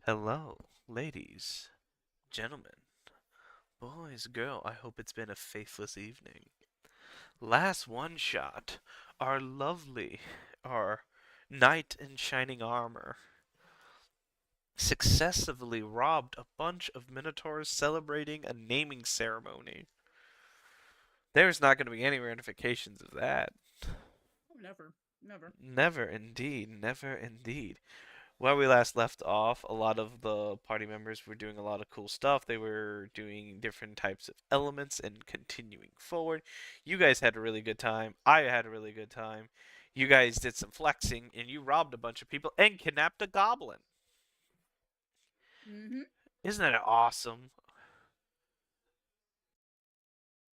Hello, ladies, gentlemen, boys, girl. I hope it's been a faithless evening. Last one shot, our lovely, our knight in shining armor, successfully robbed a bunch of minotaurs celebrating a naming ceremony. There's not going to be any ramifications of that. Oh, never, never. Never indeed, never indeed. Where we last left off, a lot of the party members were doing a lot of cool stuff. They were doing different types of elements and continuing forward. You guys had a really good time. I had a really good time. You guys did some flexing and you robbed a bunch of people and kidnapped a goblin. Mm-hmm. Isn't that awesome?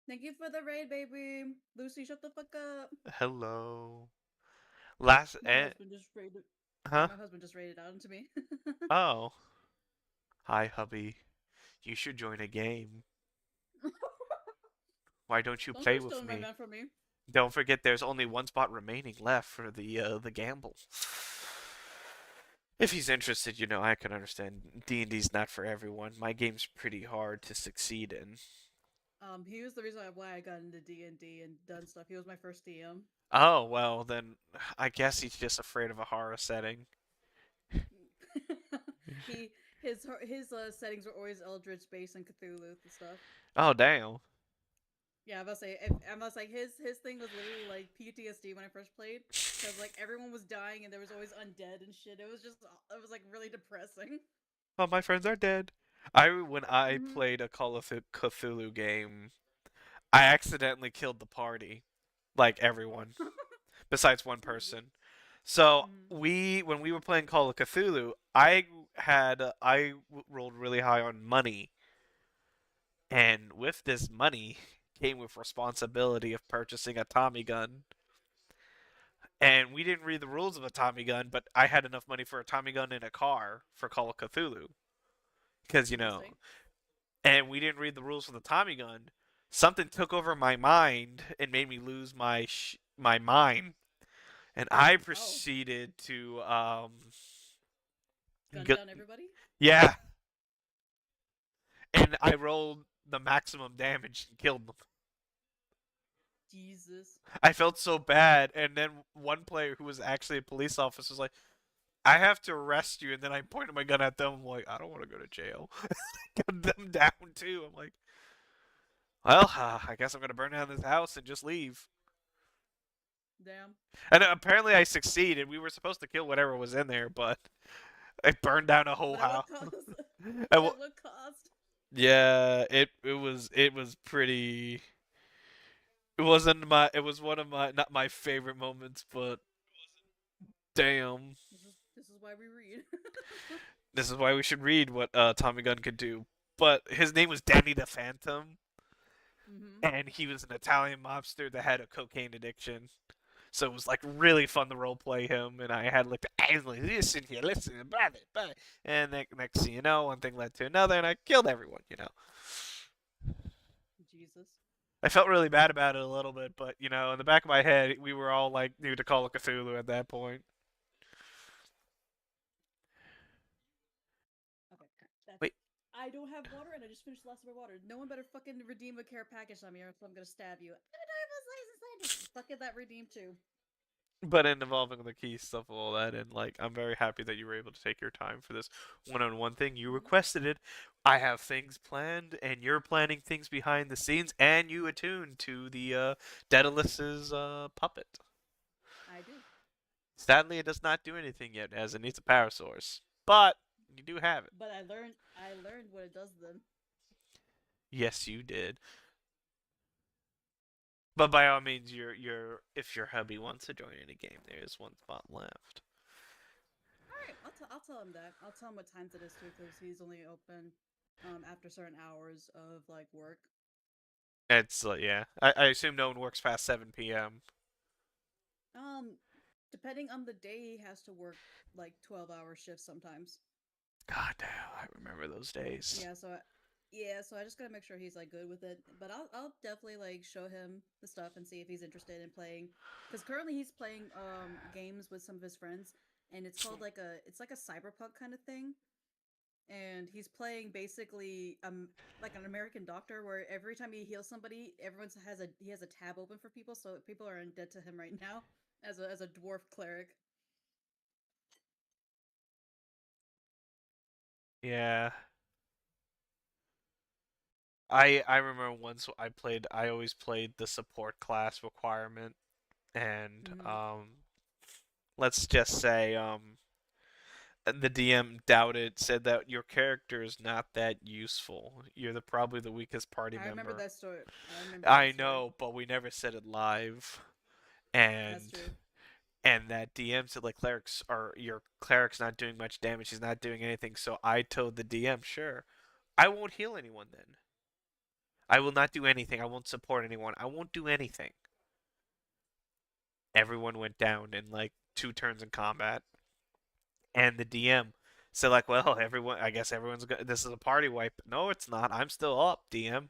Thank you for the raid, baby. Lucy, shut the fuck up. Hello. Last My husband just raided. Yeah, huh? my husband just raided out into me. Oh. Hi, hubby. You should join a game. Why don't you Don't play start with stealing my me? man from me. Don't forget there's only one spot remaining left for the gamble. If he's interested, I can understand. D&D's not for everyone. My game's pretty hard to succeed in. He was the reason why I got into D&D and done stuff. He was my first DM. Oh, well, then I guess he's just afraid of a horror setting. he his settings were always Eldritch based and Cthulhu and stuff. Oh, damn. Yeah, I must say, I must like his thing was literally like PTSD when I first played, because like everyone was dying and there was always undead and shit. It was like really depressing. All my friends are dead. When I Mm-hmm. played a Call of Cthulhu game, I accidentally killed the party. Like everyone. Besides one Jesus. person. So Mm-hmm. when we were playing Call of Cthulhu, I rolled really high on money, and with this money came with responsibility of purchasing a Tommy gun. And we didn't read the rules of a Tommy gun, but I had enough money for a Tommy gun and a car for Call of Cthulhu because Interesting. and we didn't read the rules for the Tommy gun. Something took over my mind and made me lose my mind, and I Oh, proceeded to gun go, down everybody? yeah, and I rolled the maximum damage and killed them. Jesus. I felt so bad, and then one player who was actually a police officer was like, "I have to arrest you," and then I pointed my gun at them. I'm like, "I don't want to go to jail." Got them down too. I'm like, "Well, I guess I'm gonna burn down this house and just leave." Damn. And apparently, I succeeded. We were supposed to kill whatever was in there, but I burned down a whole But at house. what cost? I But w- at what cost? yeah, it was pretty. It was one of my not my favorite moments, but damn. This is why we read. This is why we should read what Tommy Gunn could do. But his name was Danny the Phantom, Mm-hmm. and he was an Italian mobster that had a cocaine addiction. So it was like really fun to role play him, and I had like the I was like, listen here, listen, blah. And next thing you know, one thing led to another, and I killed everyone. Jesus. I felt really bad about it a little bit, but in the back of my head, we were all like new to Call of Cthulhu at that point. Okay. That's. Wait, I don't have water, and I just finished the last of my water. No one better fucking redeem a care package on me, or I'm gonna stab you. Fucking that redeem too. but in involving the key stuff, all that, and like, I'm very happy that you were able to take your time for this one-on-one thing. You Mm-hmm. requested it. I have things planned, and you're planning things behind the scenes, and you attuned to the Daedalus's puppet. I do. Sadly, it does not do anything yet, as it needs a power source. But you do have it. But I learned what it does then. Yes, you did. But by all means, if your hubby wants to join in a game, there is one spot left. All right, I'll tell him that. I'll tell him what times it is too, because he's only open after certain hours of like work. It's yeah. I assume no one works past 7 p.m. Um, Depending on the day, he has to work like 12-hour shifts sometimes. God damn, I remember those days. Yeah, so I just gotta make sure he's like good with it. But I'll definitely like show him the stuff and see if he's interested in playing. Because currently he's playing games with some of his friends, and it's called like a cyberpunk kind of thing. and he's playing basically like an American doctor where every time he heals somebody, everyone has a tab open for people, so people are in debt to him right now as a dwarf cleric. Yeah. I remember once I always played the support class requirement, and Mm-hmm. let's just say the DM doubted, said that your character is not that useful. You're probably the weakest party I remember member. that story. I remember that I story. know, but we never said it live. That's And true. that DM said like clerics are your cleric's not doing much damage. He's not doing anything. So I told the DM, sure, I won't heal anyone then. I will not do anything. I won't support anyone. I won't do anything. Everyone went down in like 2 turns in combat, and the DM said like, well, everyone. I guess everyone's good. This is a party wipe. No, it's not. I'm still up, DM.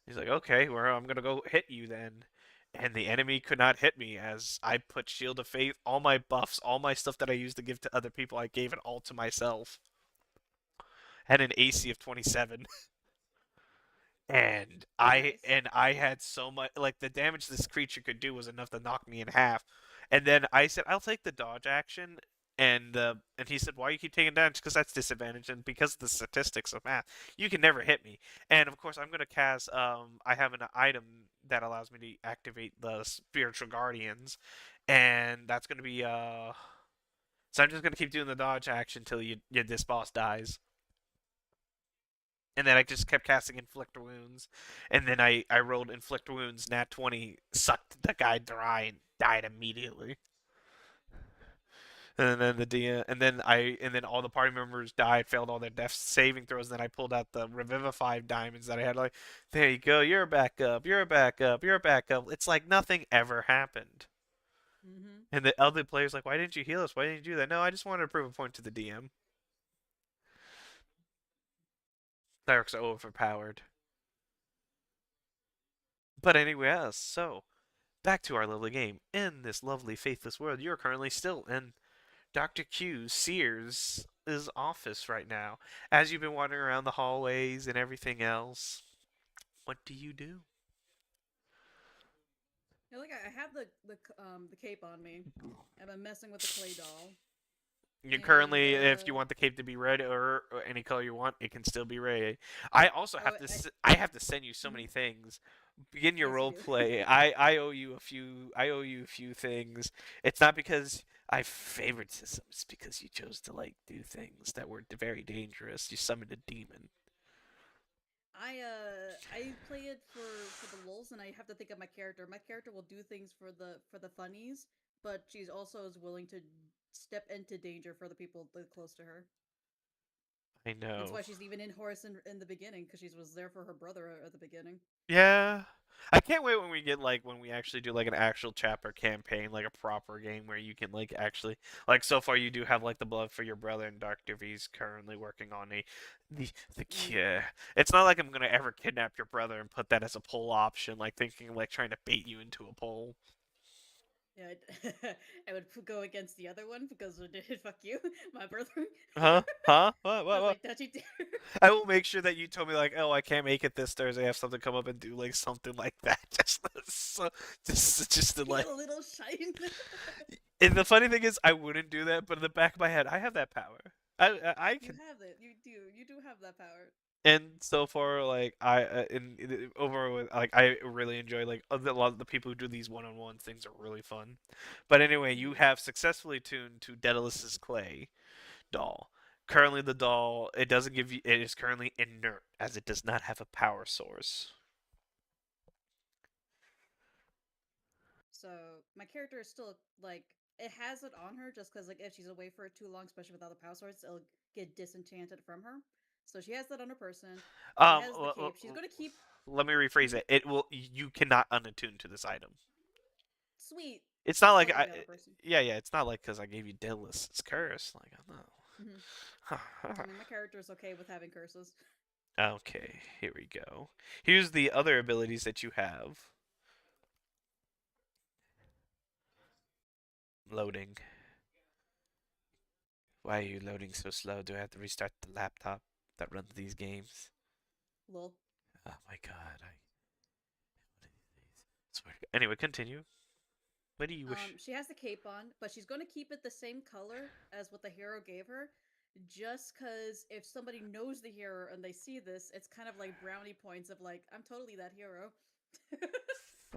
He's like, okay, well, I'm gonna go hit you then. And the enemy could not hit me as I put Shield of Faith, all my buffs, all my stuff that I used to give to other people, I gave it all to myself. Had an AC of 27. And Nice. I had so much like the damage this creature could do was enough to knock me in half. And then I said, I'll take the dodge action. And he said, why you keep taking damage? Because that's disadvantage, and because of the statistics of math, you can never hit me. And of course, I'm gonna cast. I have an item that allows me to activate the spiritual guardians, and that's gonna be. So I'm just gonna keep doing the dodge action until this boss dies. And then I just kept casting inflict wounds, and then I rolled inflict wounds. Nat 20 sucked the guy dry and died immediately. And then and then all the party members died, failed all their death saving throws. And then I pulled out the revivify diamonds that I had. Like, there you go, you're back up, you're back up, you're back up. It's like nothing ever happened. Mm-hmm. And the other players like, why didn't you heal us? Why didn't you do that? No, I just wanted to prove a point to the DM. Clerics are overpowered. But anyway, else, so back to our lovely game. In this lovely faithless world, you're currently still in Dr. Q Sears' office right now. As you've been wandering around the hallways and everything else, what do you do? Yeah, like I have the cape on me. I've been messing with the clay doll, You and currently, if you want the cape to be red or any color you want, it can still be red. I also oh, have to. I have to send you so mhm. many things. Begin your Yes, you role do. play. I owe you a few. I owe you a few things. It's not because I have favoritism. It's because you chose to like do things that were very dangerous. You summoned a demon. I play it for the lulz, and I have to think of my character. My character will do things for the funnies, but she's also is willing to step into danger for the people that close to her. I That's know. why she's even in Horus in the beginning, because she was there for her brother at the beginning. Yeah. I can't wait when we get like when we actually do like an actual chapter campaign, like a proper game where you can like actually like so far you do have like the blood for your brother and Dr. V's currently working on the Mm. cure. It's not like I'm gonna ever kidnap your brother and put that as a poll option, like thinking like trying to bait you into a poll. Yeah, I would go against the other one because it did fuck you, my brother. Huh? Huh? I What? was What? like, don't you dare! I will make sure that you told me like, oh, I can't make it this Thursday. I have something come up and do like something like that. So, just to like. Get a little shine. And the funny thing is, I wouldn't do that, but in the back of my head, I have that power. I You can. have it. You do have that power. And so far, like over with, like I really enjoy like a lot of the people who do these one-on-one things are really fun. But anyway, you Mm-hmm. have successfully tuned to Daedalus's clay doll. Currently, the doll it doesn't give you. It is currently inert as it does not have a power source. So my character is still like it has it on her just because like if she's away for too long, especially without the power source, it'll get disenchanted from her. So she has that on her person. She has the cape. She's gonna keep. Let me rephrase Mhm. it. It will. You cannot unattune to this item. Sweet. It's not Still like have I. the other person. Yeah, yeah. It's not like because I gave you Daedalus's curse. Like I Hmm. know. I mean, my character is okay with having curses. Okay, here we go. Here's the other abilities that you have. Loading. Why are you loading so slow? Do I have to restart the laptop that runs these games? Lol. Oh my god, I swear. Anyway, continue. What do you wish? She has the cape on, but she's going to keep it the same color as what the hero gave her, just because if somebody knows the hero and they see this, it's kind of like brownie points of like, I'm totally that hero.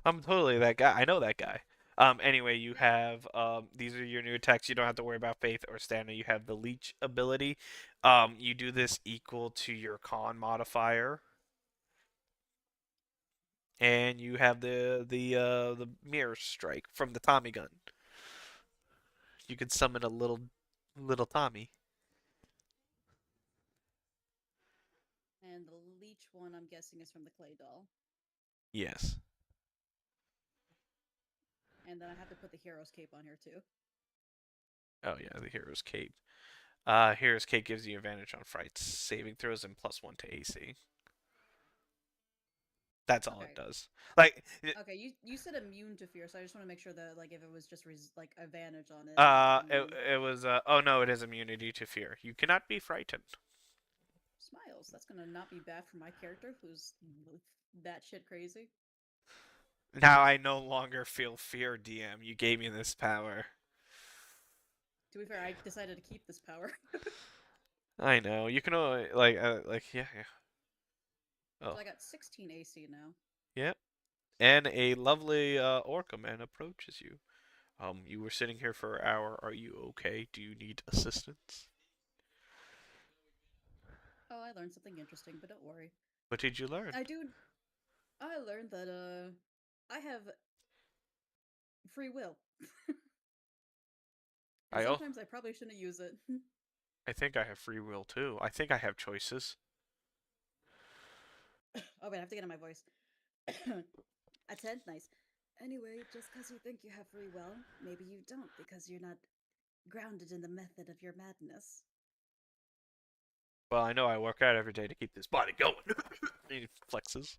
I'm totally that guy. I know that guy. Anyway, you Yeah. have these are your new attacks. You don't have to worry about faith or stamina. You have the leech ability. You do this equal to your con modifier, and you have the mirror strike from the Tommy gun. You can summon a little Tommy. And the leech one, I'm guessing, is from the clay doll. Yes. And then I have to put the hero's cape on here too. Oh yeah, the hero's cape. Hero's cape gives you advantage on frights, saving throws, and +1 to AC. That's all it Okay. does. Like, Okay, you said immune to fear, so I just want to make sure that like if it was just like advantage on it, not immune. it was oh no, it is immunity to fear. You cannot be frightened. Smiles. That's gonna not be bad for my character, who's that shit crazy. Now I no longer feel fear, DM. You gave me this power. To be fair, I decided to keep this power. I know. You can only yeah, yeah. So Oh, I got 16 AC now. yeah. And a lovely orca man approaches you. You were sitting here for an hour. Are you okay? Do you need assistance? Oh, I learned something interesting, but don't worry. What did you learn? I do. I learned that I have free will, and I al- sometimes I probably shouldn't use it. I think I have free will too. I think I have choices. Oh wait, I have to get in my voice. A 10, nice. Anyway, just because you think you have free will, maybe you don't because you're not grounded in the method of your madness. Well, I know I work out every day to keep this body going. He flexes.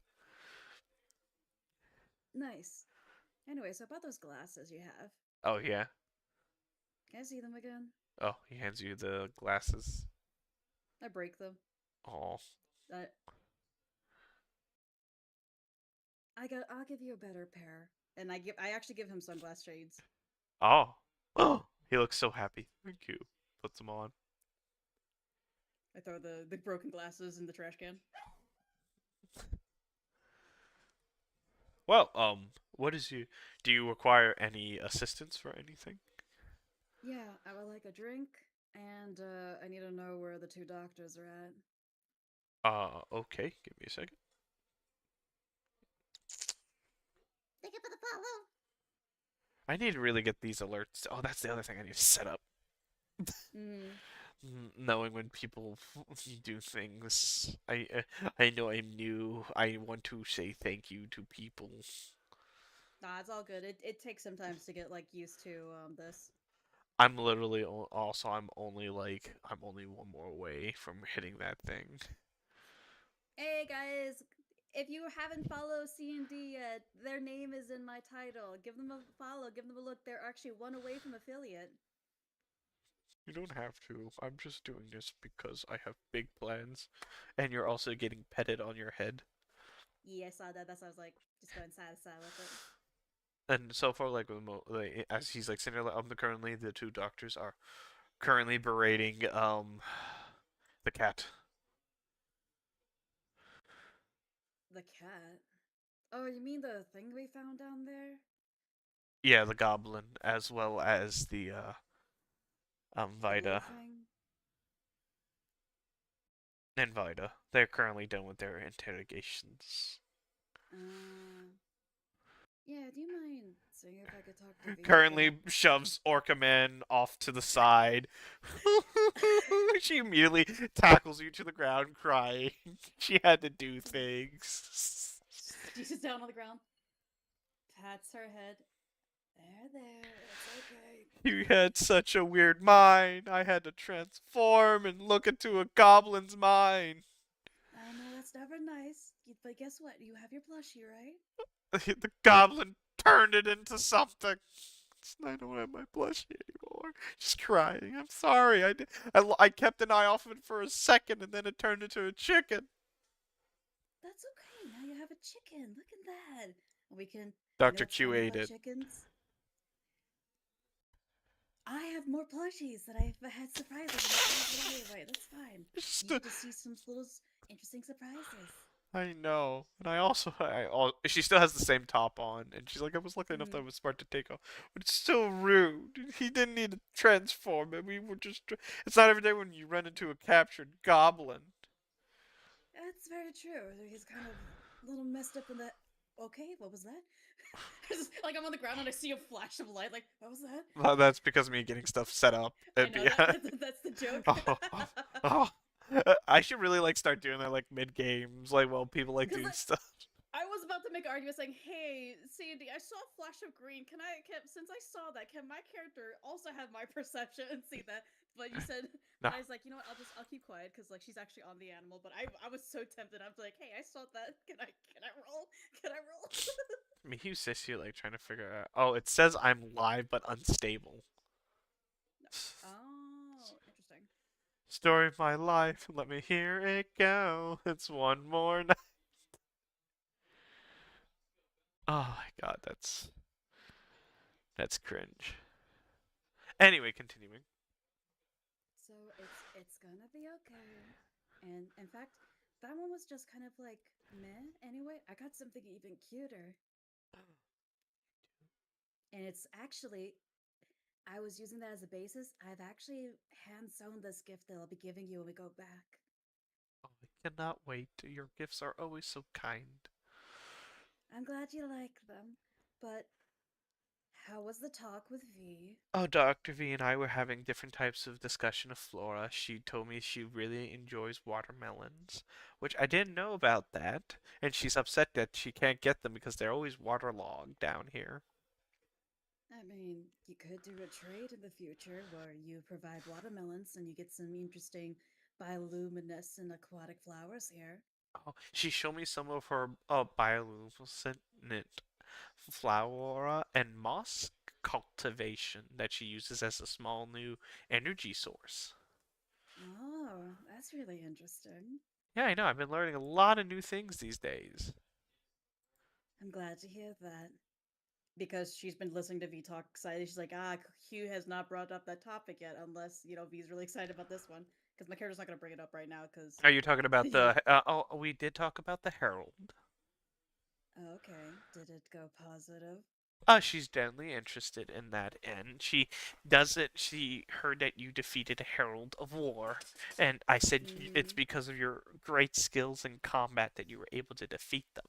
Nice. Anyway, so about those glasses you have, Oh yeah. can I see them again? Oh, he hands you the glasses. I break them. Oh. I, I'll give you a better pair, and I actually give him sunglass shades. Oh. Oh. He looks so happy. Thank you. Puts them on. I throw the broken glasses in the trash can. Well, what is you? Do you require any assistance for anything? Yeah, I would like a drink, and I need to know where the two doctors are at. Okay. Give me a second. Thank you for the follow. I need to really get these alerts. Oh, that's the other thing I need to set up. Mm. Knowing when people do things. I know I'm new. I want to say thank you to people. Nah, it's all good. It takes some time to get like used to this. I'm literally also I'm only one more away from hitting that thing. Hey guys, if you haven't followed C&D yet, their name is in my title. Give them a follow, give them a look. They're actually one away from affiliate. You don't have to. I'm just doing this because I have big plans, and you're also getting petted on your head. Yeah, I saw that. That's why I was like, just going side to side with it. And so far, as he's like sitting there, currently the two doctors are currently berating the cat. The cat. Oh, you mean the thing we found down there? Yeah, the goblin as well as the The blue Vida thing? and Vida. They're currently done with their interrogations. Uh, yeah, do you mind seeing if I could talk to Vida? Currently shoves Orca Man off to the side. She immediately tackles you to the ground crying. She had to do things. She's just down on the ground. Pats her head. There, it's okay. You had such a weird mind. I had to transform and look into a goblin's mind. I know that's never nice, but guess what? You have your plushie, right? The goblin turned it into something. I don't have my plushie floor, just crying. I'm sorry. I kept an eye off it for a second, and then it turned into a chicken. That's okay. Now you have a chicken. Look at that. We can. You know Dr. what's Q funny ate about it. chickens? I have more plushies that I've had surprises in the closet anyway. That's fine. Just, You get to see some little interesting surprises. I know. And I also, she still has the same top on, and she's like, I was lucky enough that I Mm. was smart to take off. But it's still rude. He didn't need to transform, and we were just. It's not every day when you run into a captured goblin. That's very true. He's kind of a little messed up in that. Okay, what was that? Like I'm on the ground and I see a flash of light. Like, what was that? Well, that's because of me getting stuff set up. I And know be, that's the joke. oh, oh, oh. I should really like start doing that like mid games, like while people like Because doing stuff. I was about to make an argument saying, "Hey, Sandy, I saw a flash of green. Since I saw that, can my character also have my perception and see that?" But you said, No, but I was like, you know what? I'll keep quiet because like she's actually on the animal. But I was so tempted. I was like, "Hey, I saw that. Can I roll? Can I roll?" I mean, he sits here like trying to figure out. Oh, it says I'm live but unstable. No. Oh, interesting. Story of my life, let me hear it go. It's one more night. Oh my god, that's cringe. Anyway, continuing. So it's gonna be okay. And in fact, that one was just kind of like meh. Anyway, I got something even cuter, and it's actually I was using that as a basis. I've actually hand sewn this gift that I'll be giving you when we go back. Oh, I cannot wait. Your gifts are always so kind. I'm glad you like them, but how was the talk with V? Oh, Dr. V and I were having different types of discussion of flora. She told me she really enjoys watermelons, which I didn't know about that, and she's upset that she can't get them because they're always waterlogged down here. I mean, you could do a trade in the future where you provide watermelons and you get some interesting bioluminescent aquatic flowers here. Oh, she showed me some of her bioluminescent flora and moss cultivation that she uses as a small new energy source. Oh, that's really interesting. Yeah, I know. I've been learning a lot of new things these days. I'm glad to hear that. Because she's been listening to V talk excited. She's like, Hugh has not brought up that topic yet, unless, V's really excited about this one. Because my character's not going to bring it up right now, because, Are you talking about you know. the? Oh, we did talk about the Herald. Okay, did it go positive? She's definitely interested in that, and she does it. She heard that you defeated a Herald of War, and I said it's Mm-hmm. because of your great skills in combat that you were able to defeat them.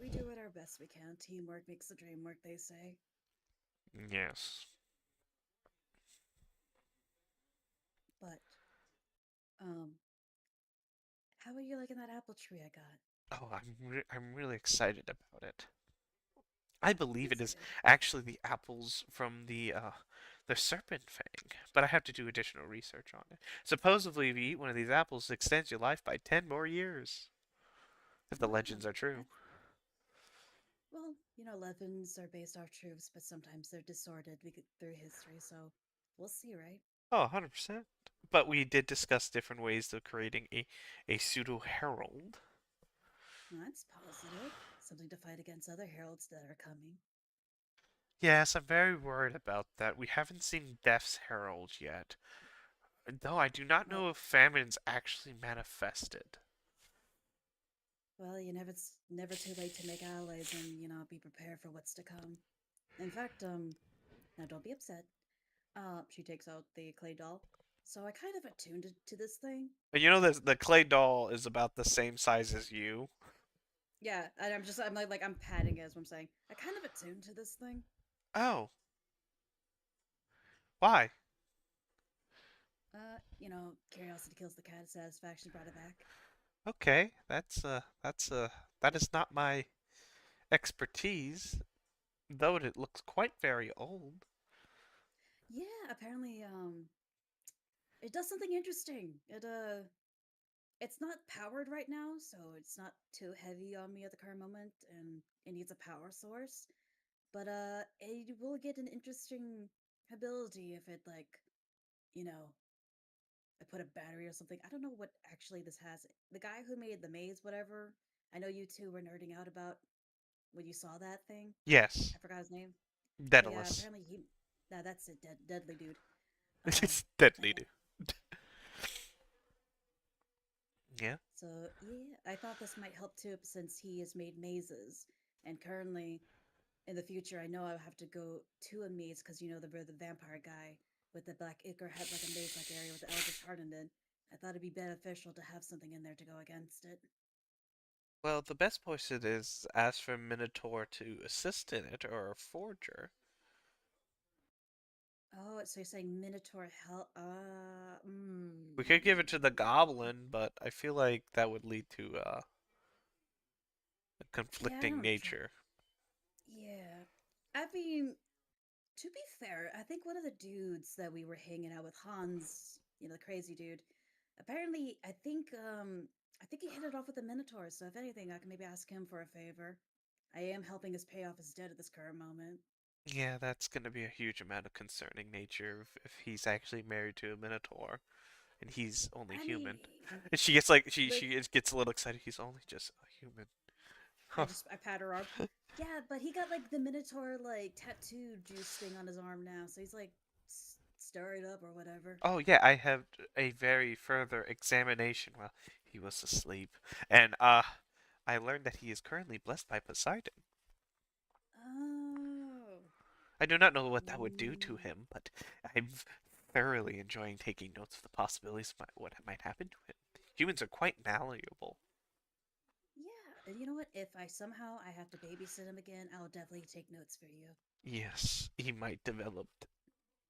We do it our best we can. Teamwork makes the dream work, they say. Yes. But, um, how are you liking that apple tree I got? Oh, I'm really excited about it. I believe it That's is good. actually the apples from the serpent fang, but I have to do additional research on it. Supposedly, if you eat one of these apples, it extends your life by 10 more years, if the Oh, legends are true. that's well, legends are based off truths, but sometimes they're distorted through history, so we'll see, right? Oh, 100%. But we did discuss different ways of creating a pseudo herald. Well, that's positive. Something to fight against other heralds that are coming. Yes, I'm very worried about that. We haven't seen Death's herald yet. Though I do not Well, know if famine's actually manifested. it's never too late to make allies and, be prepared for what's to come. In fact, now don't be upset. She takes out the clay doll. So I kind of attuned to this thing. And you know the clay doll is about the same size as you. Yeah, and I'm like I'm patting it as I'm saying. I kind of attuned to this thing. Oh, why? Curiosity kills the cat. Satisfaction brought it back. Okay, that is not my expertise, though it looks quite very old. Yeah, apparently, it does something interesting. It's not powered right now, so it's not too heavy on me at the current moment, and it needs a power source. but it will get an interesting ability if it like, you know, I put a battery or something. I don't know what actually this has. The guy who made the maze, whatever. I know you two were nerding out about when you saw that thing. Yes, I forgot his name. But yeah, Daedalus. apparently he. That's it. Deadly dude. Um. It's deadly, dude. Yeah. So yeah, I thought this might help too, since he has made mazes, and currently in the future, I know I'll have to go to a maze because the vampire guy with the black ichor had like a maze like area with the Eldritch Hardened in. I thought it'd be beneficial to have something in there to go against it. Well, the best person is ask for Minotaur to assist in it or a forger. Oh, so you're saying Minotaur hell? We could give it to the goblin, but I feel like that would lead to a Yeah, I conflicting don't. nature. Yeah, I mean, to be fair, I think one of the dudes that we were hanging out with, Hans, the crazy dude, apparently, I think he hit it off with the Minotaur. So if anything, I can maybe ask him for a favor. I am helping us pay off his debt at this current moment. Yeah, that's going to be a huge amount of concerning nature if he's actually married to a Minotaur and he's only I mean, human. And she gets like like gets a little excited. He's only just a human. I pat her arm. Yeah, but he got like the Minotaur like tattoo juice thing on his arm now, so he's like stirred up or whatever. Oh yeah, I have a very further examination while he was asleep, and I learned that he is currently blessed by Poseidon. Oh. I do not know what that would do to Ooh. him, but I'm thoroughly enjoying taking notes of the possibilities of what might happen to him. Humans are quite malleable. Yeah, and you know what? If I somehow I have to babysit him again, I'll definitely take notes for you. Yes, he might develop.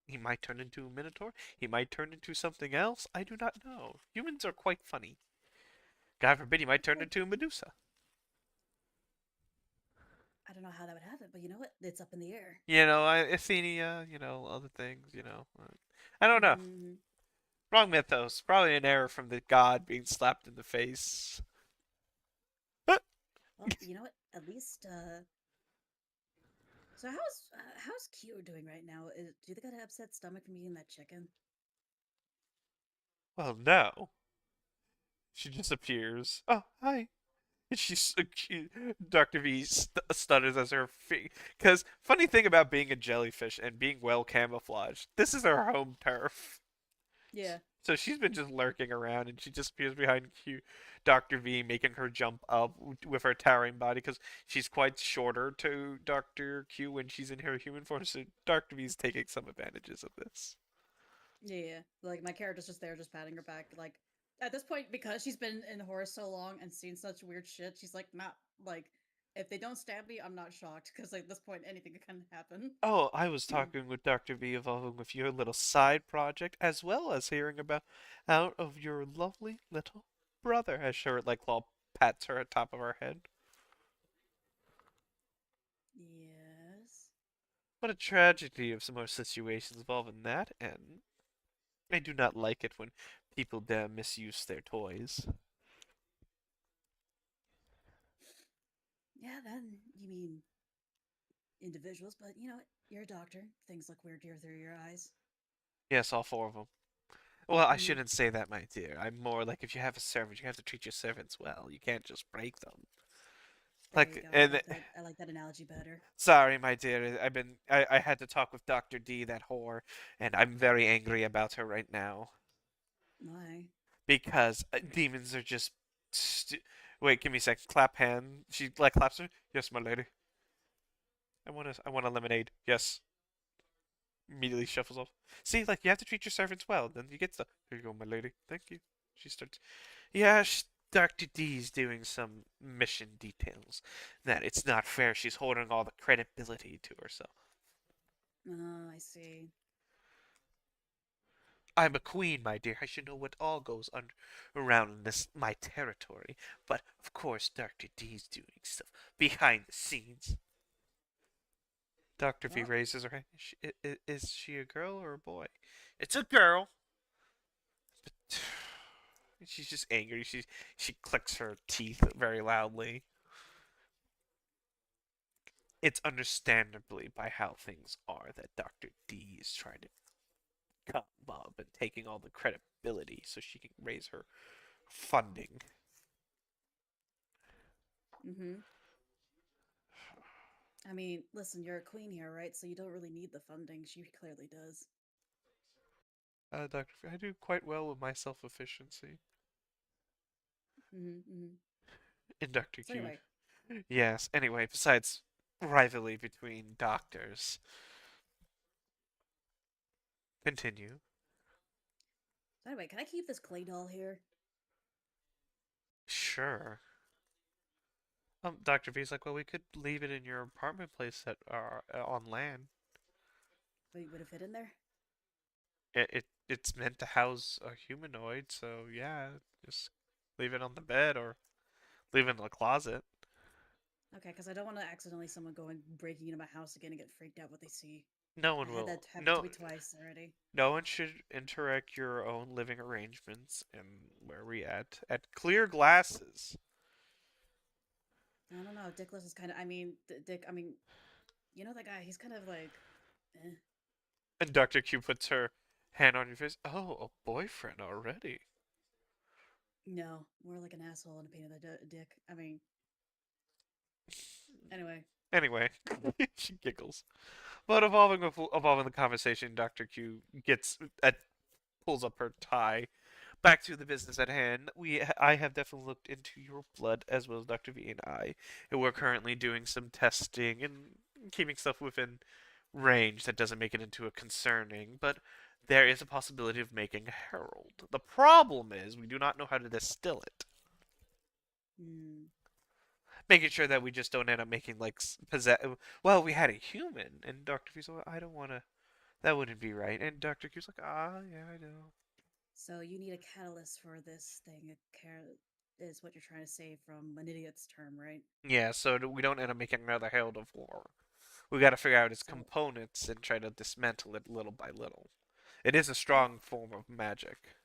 He might turn into a minotaur. He might turn into something else. I do not know. Humans are quite funny. God forbid he might turn Okay. into a Medusa. I don't know how that would happen, but you know what? It's up in the air. Athenia, other things. I don't know. Hmm. Wrong mythos. Probably an error from the god being slapped in the face. Well, you know what? At least so how's Q doing right now? Do they got an upset stomach from eating that chicken? Well, no. She disappears. Oh, hi. Dr. V stutters as her feet. Because funny thing about being a jellyfish and being well camouflaged, this is her home turf. Yeah. So she's been just lurking around, and she disappears behind Dr. V, making her jump up with her towering body because she's quite shorter to Dr. Q when she's in her human form. So Dr. V is taking some advantages of this. Yeah. Like my character's just there, just patting her back. Like at this point, because she's been in horror so long and seen such weird shit, she's like not like if they don't stab me, I'm not shocked because like at this point anything could kind of happen. Oh, I was talking with Dr. V evolving with your little side project, as well as hearing about out of your lovely little brother, as Charlotte Claw pats her at top of her head. Yes. What a tragedy if some more situations involving that, and I do not like it when people dare misuse their toys. Yeah, then you mean individuals, but you know what? You're a doctor. Things look weird here through your eyes. Yes, all four of them. Well, I Mm, shouldn't say that, my dear. I'm more like if you have a servant, you have to treat your servants well. You can't just break them. there you Like, go. I and like that. I like that analogy better. sorry, my dear. I had to talk with Dr. D, that whore, and I'm very angry about her right now Why? because demons are just. Wait, give me a second. Clap hand. She like claps her. Yes, my lady. I want a lemonade. Yes. Immediately shuffles off. See, like you have to treat your servants well. Then you get stuff. Here you go, my lady. Thank you. She starts. Yeah, Dr. D's doing some mission details. That it's not fair. She's holding all the credibility to herself. Oh, I see. I'm a queen, my dear. I should know what all goes around in this my territory. But of course, Dr. D's doing stuff behind the scenes. Dr. V Well, raises her hand. Is she a girl or a boy? It's a girl. She's just angry. She clicks her teeth very loudly. it's understandably by how things are that Dr. D is trying to cut Bob and taking all the credibility so she can raise her funding. Mm-hmm. I mean, listen, you're a queen here, right? So you don't really need the funding. She clearly does. Dr. I do quite well with my self efficiency. Mm-hmm. Mm-hmm. And Dr. So Q. anyway, Yes, anyway, besides rivalry between doctors, continue. can I keep this clay doll here? Sure. Dr. V's like, well, we could leave it in your apartment place that are on land. Wait, would it fit in there? It's meant to house a humanoid, so yeah, just leave it on the bed or leave it in the closet. Okay, because I don't want to accidentally someone going breaking into my house again and get freaked out what they see. No I one had will. that happen to No, me twice already. no one should interact your own living arrangements. And where are we at? At clear glasses. I don't know. Dickless is kind of. I mean, Dick. I mean, you know that guy. He's kind of like. Eh. And Dr. Q puts her hand on your face. Oh, a boyfriend already. No, more like an asshole and a pain in the dick. I mean, anyway. Anyway, she giggles. But evolving the conversation, Dr. Q pulls up her tie. Back to the business at hand. I have definitely looked into your blood as well as Dr. V and I, and we're currently doing some testing and keeping stuff within range that doesn't make it into a concerning, but there is a possibility of making a herald. The problem is we do not know how to distill it. Hmm. Making sure that we just don't end up making like possess. Well, we had a human, and Dr. V's like, I don't want to. That wouldn't be right. And Dr. Q's like, yeah, I know. So you need a catalyst for this thing. Is what you're trying to say from an idiot's term, right? Yeah, so we don't end up making another Herald of War. We got to figure out its So components and try to dismantle it little by little. It is a if strong form of magic.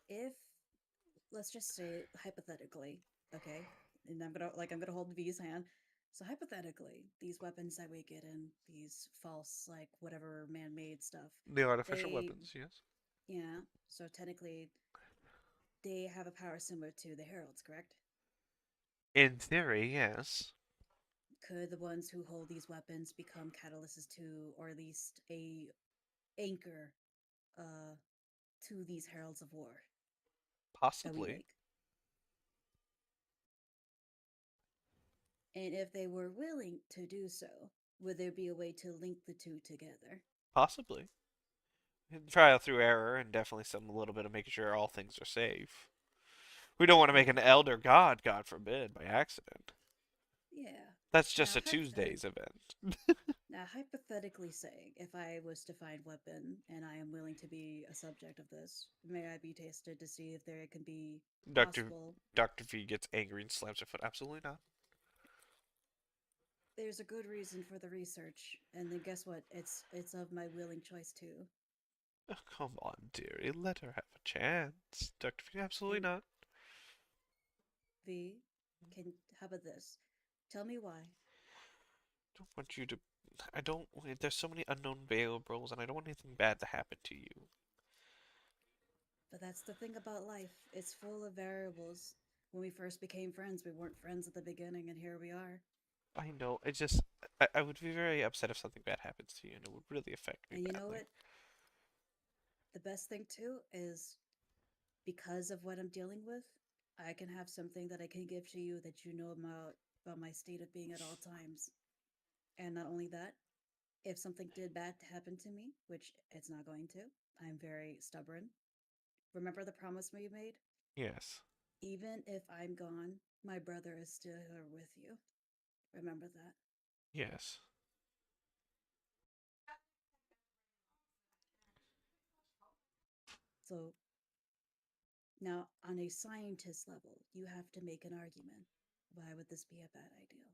if let's just say hypothetically, okay, and I'm gonna hold V's hand. So hypothetically, these weapons that we get in these false like whatever man-made stuff, The artificial they weapons, yes. yeah. So technically, they have a power similar to the heralds, correct? In theory, yes. Could the ones who hold these weapons become catalysts to, or at least a anchor, uh, to these heralds of war that we Possibly. make? And if they were willing to do so, would there be a way to link the two together? Possibly. Trial through error and definitely some a little bit of making sure all things are safe. We don't want to make an Okay. elder god, God forbid, by accident. Yeah. That's just Now, a Tuesday's event. hypothetically saying, if I was to find weapon and I am willing to be a subject of this, may I be tested to see if there can be Dr. possible? Dr. V gets angry and slams her foot. Absolutely not. There's a good reason for the research, and then guess what? It's of my willing choice too. Oh, come on, dearie. Let her have a chance. Dr. V, absolutely And not. V, can how about this? Tell me why. Don't want you to. I don't. There's so many unknown variables, and I don't want anything bad to happen to you. But that's the thing about life. It's full of variables. When we first became friends, we weren't friends at the beginning, and here we are. I know. It just. I would be very upset if something bad happens to you, and it would really affect me And you know badly. what? The best thing too is because of what I'm dealing with, I can have something that I can give to you that you know about my state of being at all times. And not only that, if something did bad to happen to me, which it's not going to, I'm very stubborn. Remember the promise we made? Yes. Even if I'm gone, my brother is still here with you. Remember that. Yes. So now, on a scientist level, you have to make an argument. Why would this be a bad idea?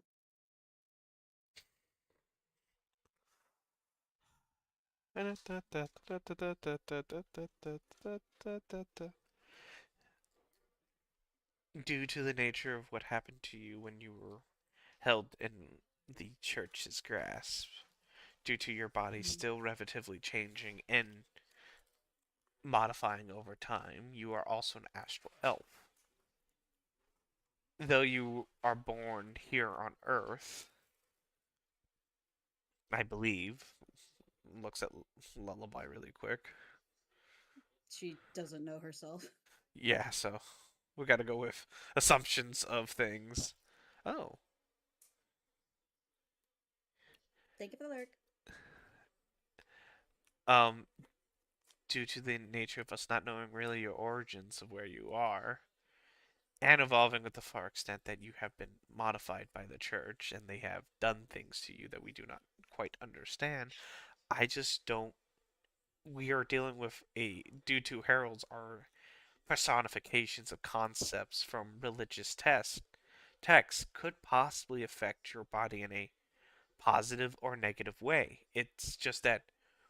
Due to the nature of what happened to you when you were held in the church's grasp. Due to your body Mhm. still relatively changing and modifying over time, you are also an astral elf. Though you are born here on Earth, I believe. Looks at Lullaby really quick. She doesn't know herself. Yeah, so we gotta go with assumptions of things. Oh, Thank you for the lyric. um, due to the nature of us not knowing really your origins of where you are, and evolving with the far extent that you have been modified by the church and they have done things to you that we do not quite understand, I just don't. We are dealing with a. Due to heralds are personifications of concepts from religious texts could possibly affect your body in a positive or negative way. It's just that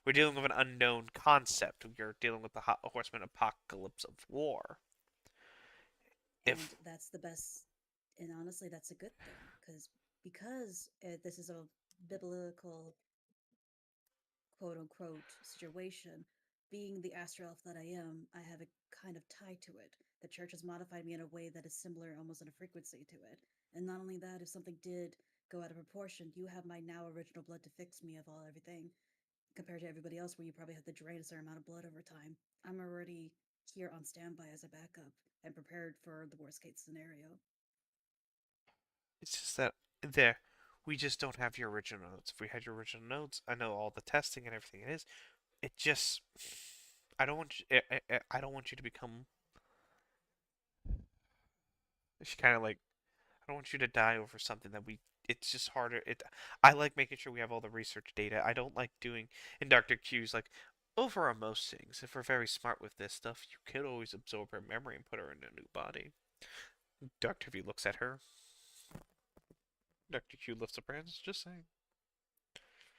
we're dealing with an unknown concept. We're dealing with the horseman apocalypse of war. And If that's the best. And honestly, that's a good thing because this is a biblical quote unquote situation. Being the astral elf that I am, I have a kind of tie to it. The church has modified me in a way that is similar, almost in a frequency to it. And not only that, if something did go out of proportion, you have my now original blood to fix me of all everything, compared to everybody else where you probably have to drain a certain amount of blood over time. I'm already here on standby as a backup and prepared for the worst case scenario. it's just that there, we just don't have your original notes. If we had your original notes, I know all the testing and everything it is. It just, I don't want you, I don't want you to become. She kind of like, I don't want you to die over something that we. It's just harder. I like making sure we have all the research data. I don't like doing in Dr. Q's like over on most things. If we're very smart with this stuff, you could always absorb her memory and put her in a new body. Dr. V looks at her. Dr. Q lifts up her hands. Just saying.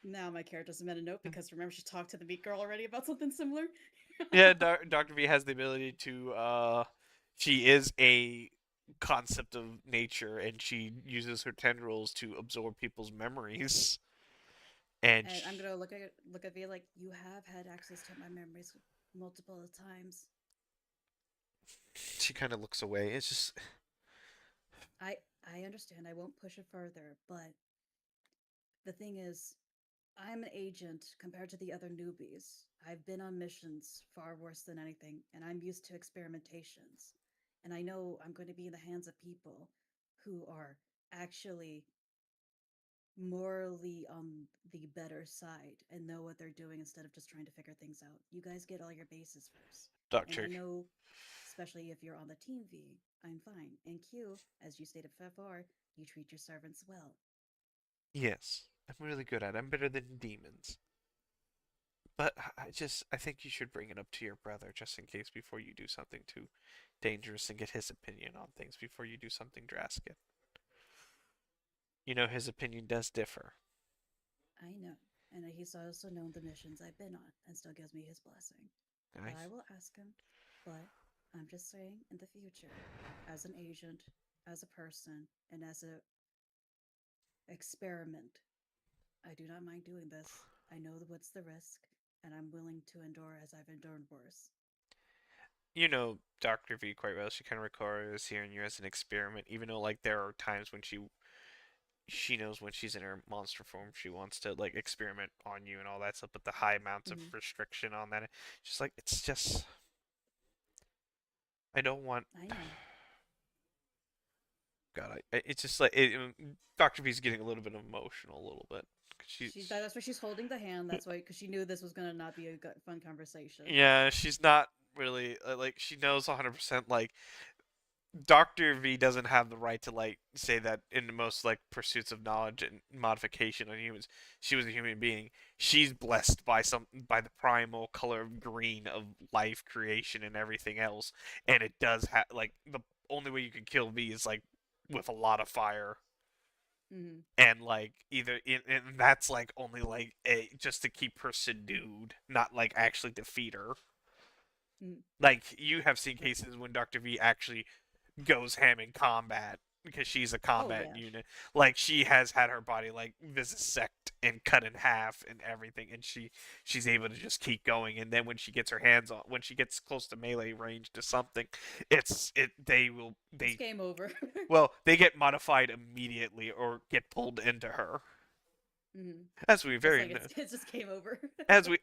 Now my character's made a note because remember she talked to the meat girl already about something similar? Yeah, Dr. V has the ability to. She is a concept of nature, and she uses her tendrils to absorb people's memories. And And I'm gonna look at V like, you have had access to my memories multiple times. she kind of looks away. It's just I I understand. I won't push it further, but the thing is, I'm an agent compared to the other newbies. I've been on missions far worse than anything, and I'm used to experimentations. And I know I'm going to be in the hands of people who are actually morally on the better side and know what they're doing instead of just trying to figure things out. You guys get all your bases first. And I Doctor. know, especially if you're on the team V, I'm fine. And Q, as you stated before, you treat your servants well. Yes, I'm really good at it. I'm better than demons. But I think you should bring it up to your brother just in case before you do something too dangerous and get his opinion on things before you do something drastic. You know, his opinion does differ. I know. And he's also known the missions I've been on and still gives me his blessing. But I, I will ask him. But I'm just saying, in the future, as an agent, as a person, and as a experiment, I do not mind doing this. I know what's the risk, and I'm willing to endure as I've endured worse. you know, Dr. V quite well. She kind of requires hearing you as an experiment, even though, like, there are times when she knows when she's in her monster form, she wants to, like, experiment on you and all that stuff, but the high amounts of Mm-hmm. restriction on that, just like, it's just, I don't want. I know. God, it's just like Dr. V's getting a little bit emotional, a little bit. She's That's why she's holding the hand. That's why, because she knew this was gonna not be a good, fun conversation. yeah, she's not really like she knows 100% like Dr. V doesn't have the right to like say that in the most like pursuits of knowledge and modification on humans, she was a human being. She's blessed by the primal color of green of life creation and everything else, and it does have like the only way you can kill V is like with a lot of fire Mm-hmm. and like and that's like only like a just to keep her subdued, not like actually defeat her. Mm-hmm. Like you have seen cases when Dr. V actually goes ham in combat because she's a Oh combat yeah. unit. Like she has had her body like vivisect and cut in half and everything, and she's able to just keep going. And then when she gets her hands on, when she gets close to melee range to something, they will It's they game over. well they get modified immediately or get pulled into her. Hmm. As we It's very like it's just game over. as we've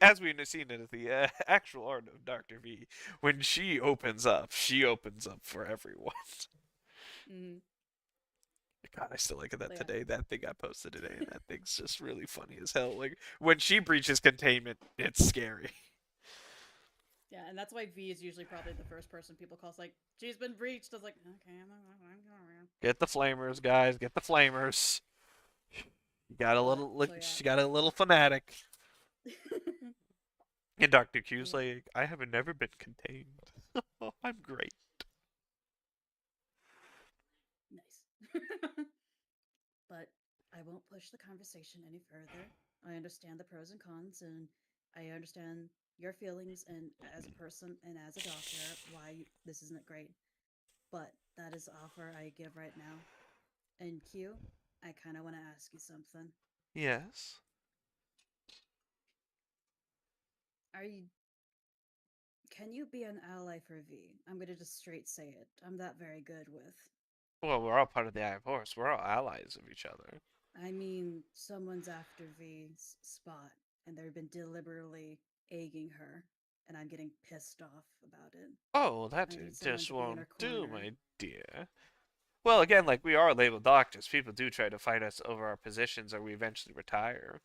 seen in the actual art of Doctor V, when she opens up for everyone. Hmm. God, I still look at that Yeah. today. That thing got posted today, and that thing's just really funny as hell. Like when she breaches containment, it's scary. Yeah, and that's why V is usually probably the first person people call. It's like, she's been breached. I was like, okay, I'm Get the flamers, guys. Get the flamers. You got a But little. so yeah. She got a little fanatic. And Doctor But Q's yeah. like, I have never been contained. Oh, I'm great. Nice. But I won't push the conversation any further. I understand the pros and cons, and I understand your feelings and as a person and as a doctor why this isn't great. But that is the offer I give right now. And Q, I kind of want to ask you something. Yes. Are you? Can you be an ally for V? I'm gonna just straight say it. I'm that very good with. Well, we're all part of the Eye of Horus. We're all allies of each other. I mean, someone's after V's spot, and they've been deliberately egging her, and I'm getting pissed off about it. Oh, that I need someone just to be in won't her do, corner. my dear. Well, again, like we are labeled doctors. People do try to fight us over our positions, or we eventually retire.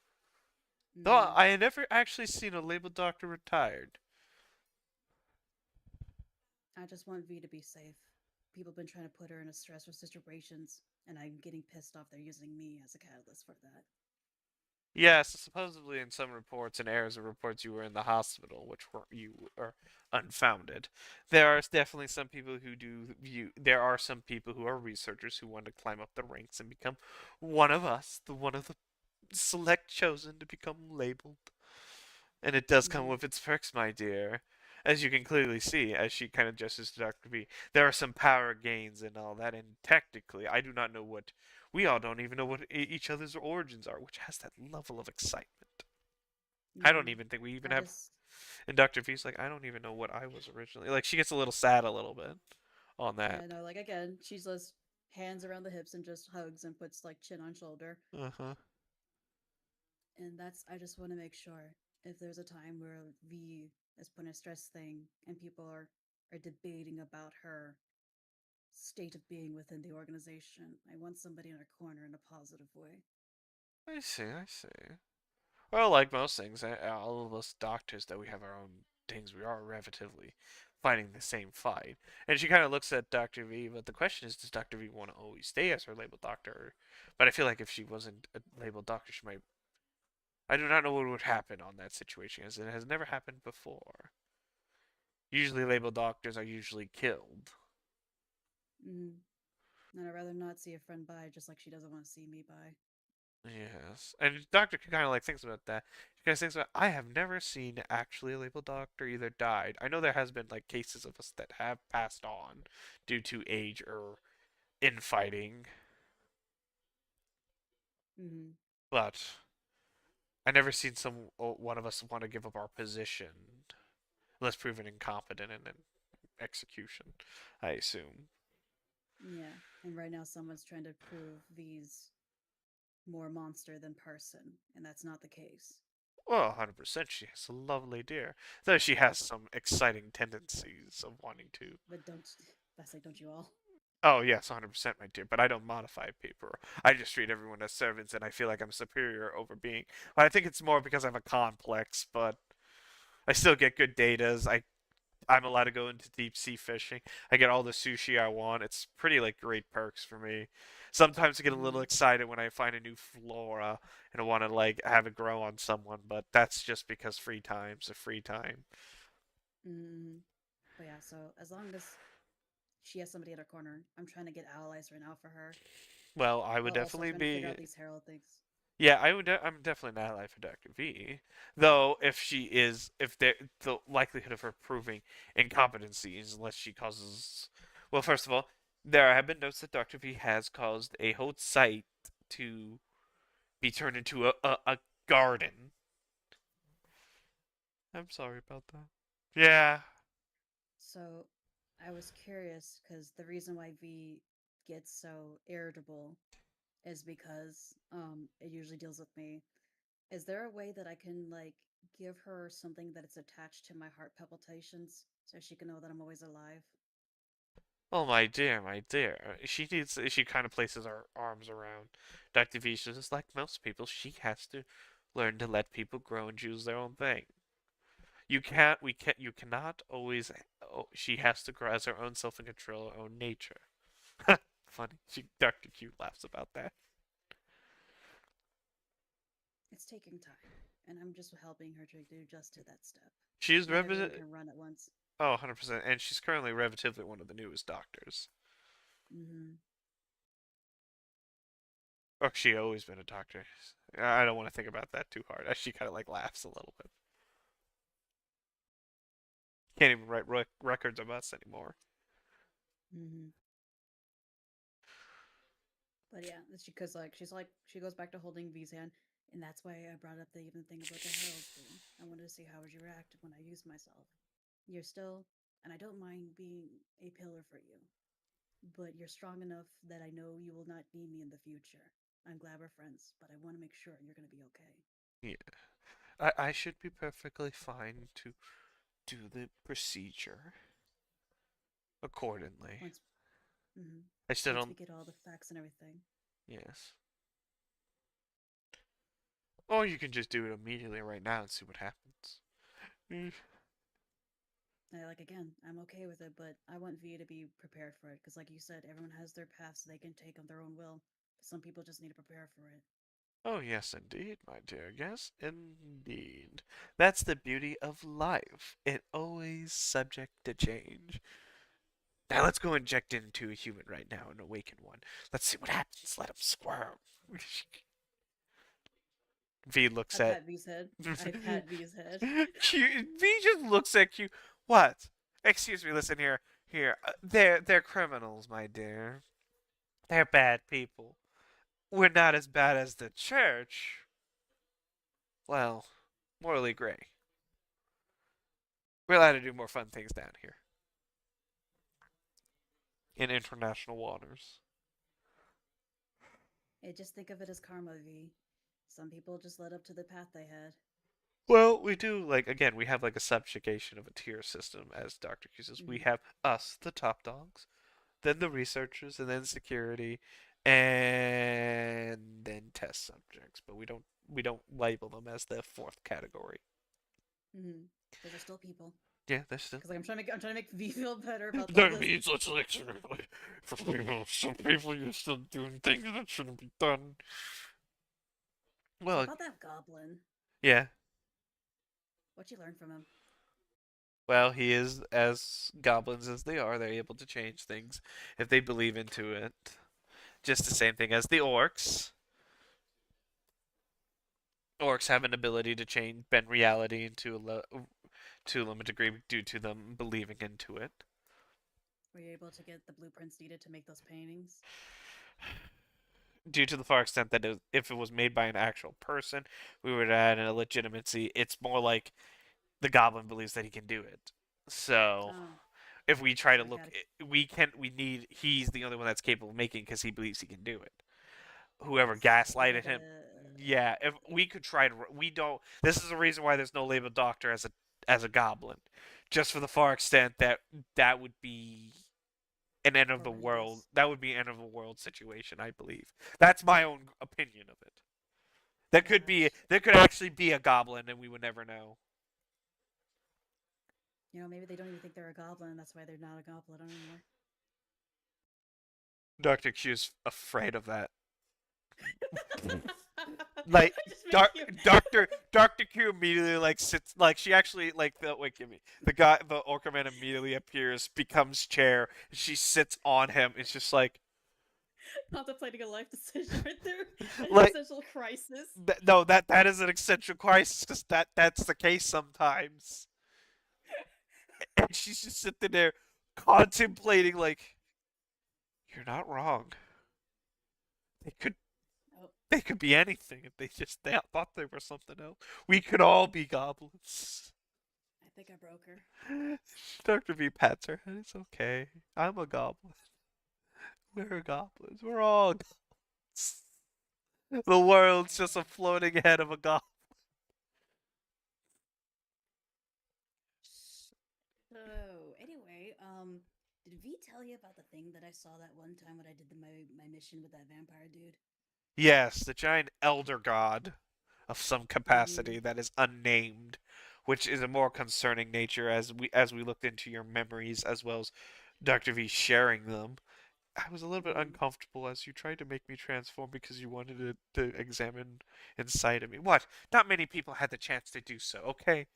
Though Mm-hmm. I had never actually seen a labeled doctor retired. I just want V to be safe. People have been trying to put her in a stressful situations, and I'm getting pissed off they're using me as a catalyst for that. Yes, supposedly in some reports and errors of reports you were in the hospital, which were you are unfounded. There are definitely some people who do view. There are some people who are researchers who want to climb up the ranks and become one of us, the one of the select chosen to become labeled. And it does come Mm-hmm. with its perks, my dear. As you can clearly see, as she kind of gestures to Dr. B, there are some power gains and all that, and technically, I do not know what. We all don't even know what each other's origins are, which has that level of excitement. I don't Mm-hmm. even think we even I have. just, And Dr. V's like, I don't even know what I was originally. Like, she gets a little sad a little bit on that. yeah, no, like again, she's just hands around the hips and just hugs and puts like chin on shoulder. Uh huh. And that's, I just want to make sure if there's a time where V is put in a stress thing and people are debating about her state of being within the organization, I want somebody in her corner in a positive way. I see, I see. Well, like most things, all of us doctors, that we have our own things, we are relatively fighting the same fight. And she kind of looks at Dr. V, but the question is, does Dr. V want to always stay as her labeled doctor? But I feel like if she wasn't a labeled doctor, she might. I do not know what would happen on that situation, as it has never happened before. Usually, labeled doctors are usually killed. Mm. And I'd rather not see a friend by just like she doesn't want to see me by. Yes, and Doctor kind of like thinks about that. She kind of thinks about. I have never seen actually a labeled doctor either died. I know there has been like cases of us that have passed on due to age or infighting, Mm-hmm. but I never seen some one of us want to give up our position unless proven incompetent in an execution. I assume. Yeah. And right now someone's trying to prove V's more monster than person, and that's not the case. Well, 100%. She has a lovely deer, though she has some exciting tendencies of wanting to. But don't, that's like, don't you all? Oh yes, 100%, my dear. But I don't modify people. I just treat everyone as servants, and I feel like I'm superior over being. I think it's more because I have a complex, but I still get good datas. I'm allowed to go into deep sea fishing. I get all the sushi I want. It's pretty like great perks for me. Sometimes I get a little Mm-hmm. excited when I find a new flora and I want to like have it grow on someone, but that's just because free time's a free time. Mm-hmm. But yeah, so as long as she has somebody in her corner, I'm trying to get allies right now for her, Well, I would while also definitely trying to figure be. out these Herald things. Yeah, I'm definitely not ally for Dr. V. Though, if she is, if the likelihood of her proving incompetency is unless she causes, well, first of all, There have been notes that Dr. V has caused a whole site to be turned into a garden. I'm sorry about that. Yeah. So, I was curious because the reason why V gets so irritable is because it usually deals with me. Is there a way that I can like give her something that it's attached to my heart palpitations so she can know that I'm always alive? Oh my dear, my dear. She needs. She kind of places her arms around Dr. V. She's just like most people. She has to learn to let people grow and choose their own thing. You can't. We can't. You cannot always. Oh, she has to grow as her own self and control her own nature. Funny. Dr. Q laughs about that. It's taking time, and I'm just helping her to do just to that step. She's Not everyone can run at once. Oh, 100%. And she's currently relatively one of the newest doctors. Mm-hmm. Or she always been a doctor. I don't want to think about that too hard. She kind of like laughs a little bit. Can't even write records of us anymore. Mm-hmm. But yeah, it's because like she goes back to holding V's hand, and that's why I brought up the even thing about the herald's beam. I wanted to see how would you react when I used myself. You're still, and I don't mind being a pillar for you, but you're strong enough that I know you will not need me in the future. I'm glad we're friends, but I want to make sure you're gonna be okay. Yeah. I should be perfectly fine to do the procedure accordingly. Once, mm-hmm, I still once don't. we get all the facts and everything. Yes. Or you can just do it immediately right now and see what happens. Mm. Like again, I'm okay with it, but I want V to be prepared for it because, like you said, everyone has their paths they can take on their own will. Some people just need to prepare for it. Oh, yes, indeed, my dear. Yes, indeed. That's the beauty of life. It always subject to change. Now let's go inject into a human right now, an awakened one. Let's see what happens. Let him squirm. V looks I at. pat V's head. I pat V's head. Q. V just looks at Q. What? Excuse me. Listen here. Here. They're criminals, my dear. They're bad people. We're not as bad as the church. Well, morally gray. We're allowed to do more fun things down here in international waters. Just think of it as karma, V. Some people just led up to the path they had. Well, we do like again. We have like a subjugation of a tier system, as Doctor Q says. We Mm-hmm. have us, the top dogs, then the researchers, and then security, and then test subjects. But we don't label them as the fourth category. Mm-hmm. Because they're still people. Yeah, they're still. Because like I'm trying to make V feel better about all That this. means let's like for people. Some people you're still doing things that shouldn't be done. So Well, about that goblin, yeah. what you learn from him? Well, he is as goblins as they are. They're able to change things if they believe into it. Just the same thing as the orcs. Orcs have an ability to change, bend reality to a limited degree due to them believing into it. Were you able to get the blueprints needed to make those paintings? Due to the far extent that if it was made by an actual person, we would add a legitimacy. It's more like the goblin believes that he can do it. So Oh, if we try to so we look, gotta. we need. He's the only one that's capable of making because he believes he can do it. Whoever So we gaslighted him. gotta. Yeah, if we could try to, we don't. This is the reason why there's no labeled doctor as a goblin, just for the far extent that that would be an end of the world. Horrendous. That would be an end of the world situation, I believe. That's my own opinion of it. Gosh. There could actually be a goblin, and we would never know. Maybe they don't even think they're a goblin, and that's why they're not a goblin anymore. Doctor Q's afraid of that. Like I just make you. Doctor Q immediately like sits like she actually like the wait give me the Orca man immediately appears, becomes chair, and she sits on him. It's just like Contemplating a life decision right there, an like existential crisis. no, that is an existential crisis because that's the case sometimes. And she's just sitting there contemplating like You're not wrong. They could Oh, they could be anything if they thought they were something else. We could all be goblins. I think I broke her. Dr. V pats her head. It's okay. I'm a goblin. We're goblins. We're all goblins. The world's just a floating head of a goblin. So anyway, did V tell you about the thing that I saw that one time when I did my mission with that vampire dude? Yes, the giant elder god of some Mm-hmm. capacity that is unnamed, which is a more concerning nature as we looked into your memories as well as Dr. V sharing them. I was a little bit Mm-hmm. uncomfortable as you tried to make me transform because you wanted to examine inside of me. What? Not many people had the chance to do so, okay?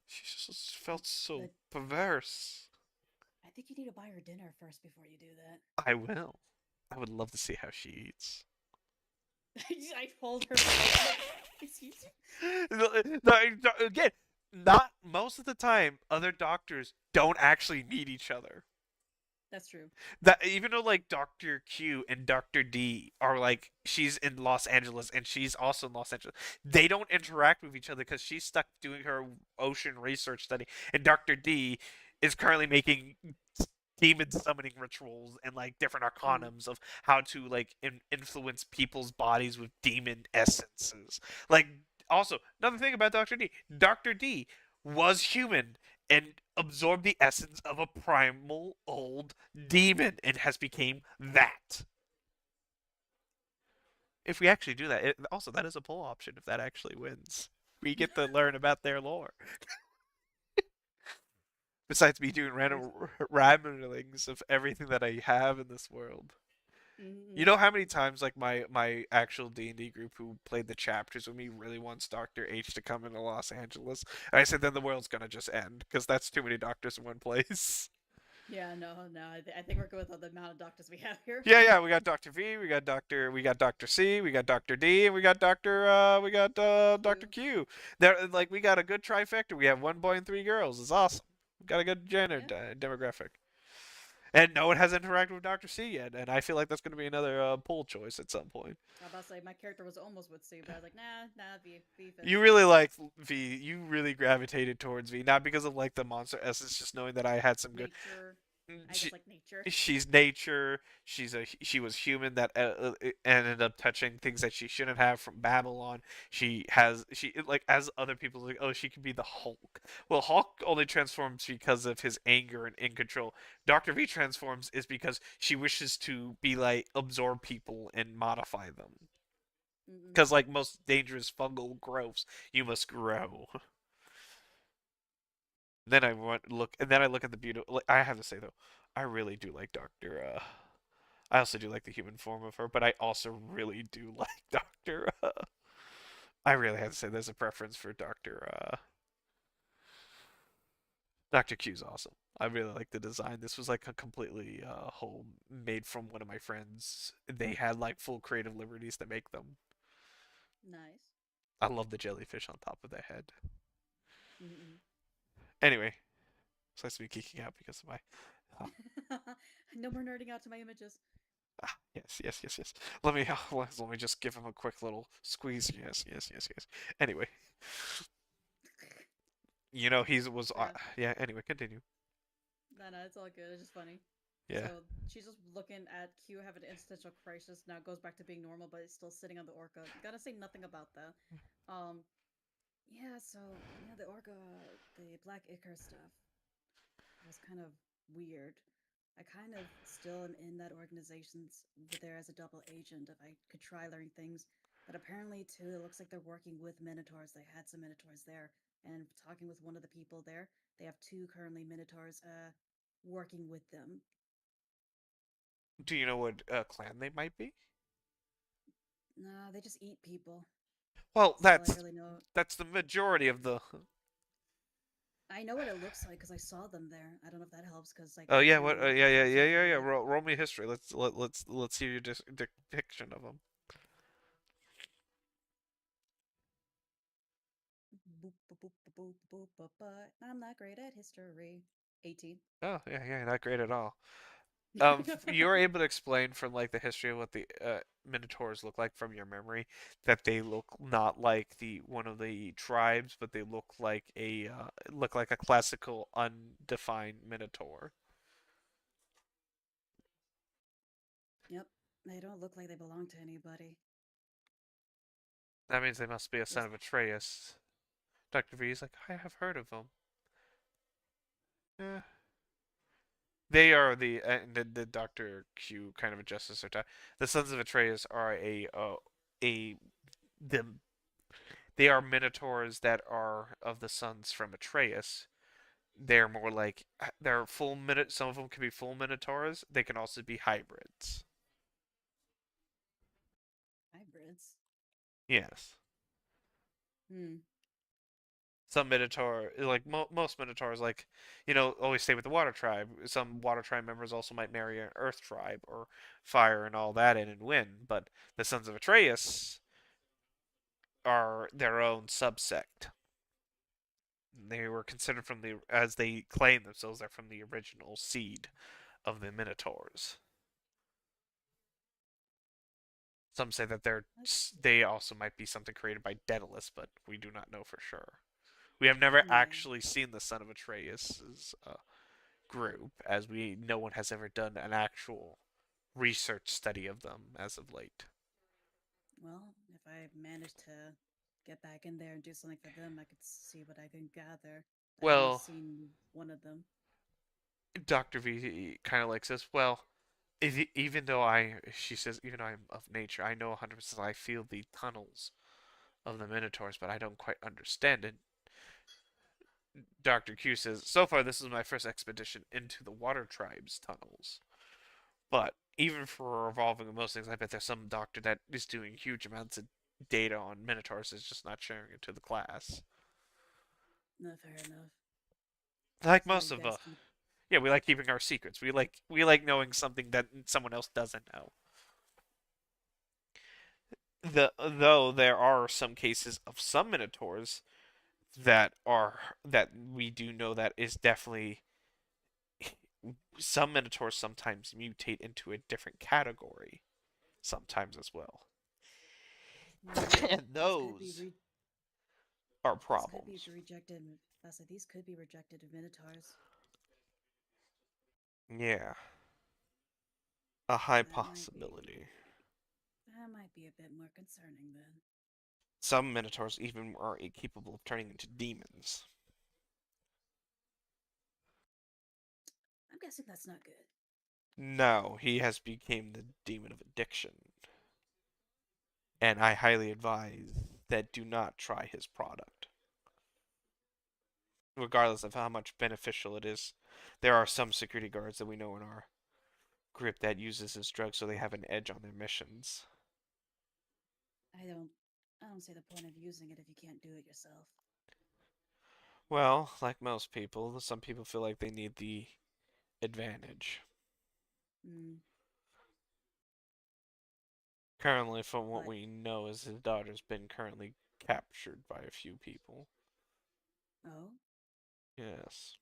She just felt so But perverse. I think you need to buy her dinner first before you do that. I will. I would love to see how she eats. I hold her plate. I'm like, excuse you? Again, not most of the time, other doctors don't actually meet each other. That's true. That even though like Dr. Q and Dr. D are like she's in Los Angeles and she's also in Los Angeles, they don't interact with each other because she's stuck doing her ocean research study, and Dr. D is currently making demon summoning rituals and like different Mm. arcanums of how to like influence people's bodies with demon essences. Like also another thing about Dr. D, Dr. D was human and absorbed the essence of a primal old demon and has become that. If we actually do that, also that is a pull option if that actually wins. We get to learn about their lore. Besides me doing Nice. random ramblings of everything that I have in this world. You Mm-hmm. know how many times like my actual D&D group who played the chapters with me really wants Dr. H to come into Los Angeles? And I said then the world's gonna just end because that's too many doctors in one place. Yeah, no, no. I think we're good with the amount of doctors we have here. Yeah, we got Dr. V, we got Dr. C, we got Dr. D, and we got Dr. Q. Q. There like we got a good trifecta. We have one boy and three girls. It's awesome. We got a good gender Yeah. demographic. And no one has interacted with Dr. C yet, and I feel like that's going to be another poll choice at some point. I was about to say my character was almost with C, but I was like, nah, V fits. You really like V. You really gravitated towards V, not because of like the monster essence, just knowing that I had some good. Nature. I She, just like nature. she's nature. She was human that ended up touching things that she shouldn't have from Babylon. She like as other people like oh she could be the Hulk. Well, Hulk only transforms because of his anger and in control. Doctor V transforms is because she wishes to be like absorb people and modify them. Mm-mm. Because like most dangerous fungal growths, you must grow. Then I want look, and then I look at the beautiful. Like, I have to say though, I really do like Doctor. I also do like the human form of her, but I also really do like Doctor. I really have to say there's a preference for Doctor. Doctor Q's awesome. I really like the design. This was like a completely whole made from one of my friends. They had like full creative liberties to make them. Nice. I love the jellyfish on top of the head. Mm-mm. Anyway, it's nice to be geeking out because of my ah, No more nerding out to my images. yes. Let me just give him a quick little squeeze. Yes. Anyway, he was Yeah. yeah. Anyway, continue. No, it's all good. It's just funny. Yeah. So she's just looking at Q have an existential crisis. Now it goes back to being normal, but it's still sitting on the orca. Gotta say nothing about that. Um, yeah. So yeah, the orca, the Black Ichor stuff was kind of weird. I kind of still am in that organization's there as a double agent if I could try learning things. But apparently, too, it looks like they're working with Minotaurs. They had some Minotaurs there. And talking with one of the people there, they have two currently Minotaurs working with them. Do you know what clan they might be? Nah, they just eat people. Well, That's all I that's really know. that's the majority of the. I know what it looks like because I saw them there. I don't know if that helps because like Oh yeah, what? apparently Yeah. there's a lot of like Roll me history. Let's hear your depiction of them. boop boop boop boop boop boop. But I'm not great at history. 18. Oh yeah, not great at all. You're able to explain from like the history of what the minotaurs look like from your memory that they look not like the one of the tribes, but they look like a classical undefined minotaur. Yep, they don't look like they belong to anybody. That means they must be a son Just of Atreus. Dr. V is like, I have heard of them. Eh. They are the Dr. Q kind of adjusts their time. The sons of Atreus are a the they are minotaurs that are of the sons from Atreus. They're more like they're full minute. Some of them can be full minotaurs. They can also be hybrids. hybrids. Yes. Hmm. Some minotaur, like most minotaurs, like always stay with the water tribe. Some water tribe members also might marry an earth tribe or fire and all that in and win. But the sons of Atreus are their own subsect. They were considered from the, as they claim themselves, they're from the original seed of the minotaurs. Some say that they also might be something created by Daedalus, but we do not know for sure. We have never Yeah. actually seen the son of Atreus' group, as no one has ever done an actual research study of them as of late. Well, if I manage to get back in there and do something for them, I could see what I can gather. I've only Well, seen one of them. Dr. V kind of likes this. Well, even though she says, even though I'm of nature, I know 100% I feel the tunnels of the Minotaurs, but I don't quite understand it. Dr. Q says, so far this is my first expedition into the Water Tribe's tunnels. But even for revolving most things, I bet there's some doctor that is doing huge amounts of data on Minotaurs is just not sharing it to the class. No, fair enough. Like So most you of guys keep. yeah, we like keeping our secrets. We like knowing something that someone else doesn't know. Though there are some cases of some Minotaurs that we do know that is definitely some Minotaurs sometimes mutate into a different category sometimes as well. And These could be those are these could be problems. rejected. I said these could be rejected minotaurs. Yeah, a high That might possibility. be that might be a bit more concerning then. Some Minotaurs even are capable of turning into demons. I'm guessing that's not good. No, he has become the demon of addiction, and I highly advise that do not try his product, regardless of how much beneficial it is. There are some security guards that we know in our group that uses his drug so they have an edge on their missions. I don't I don't see the point of using it if you can't do it yourself. Well, like most people, some people feel like they need the advantage. Hmm. Currently, from what But we know, is his daughter's been currently captured by a few people. oh Yes.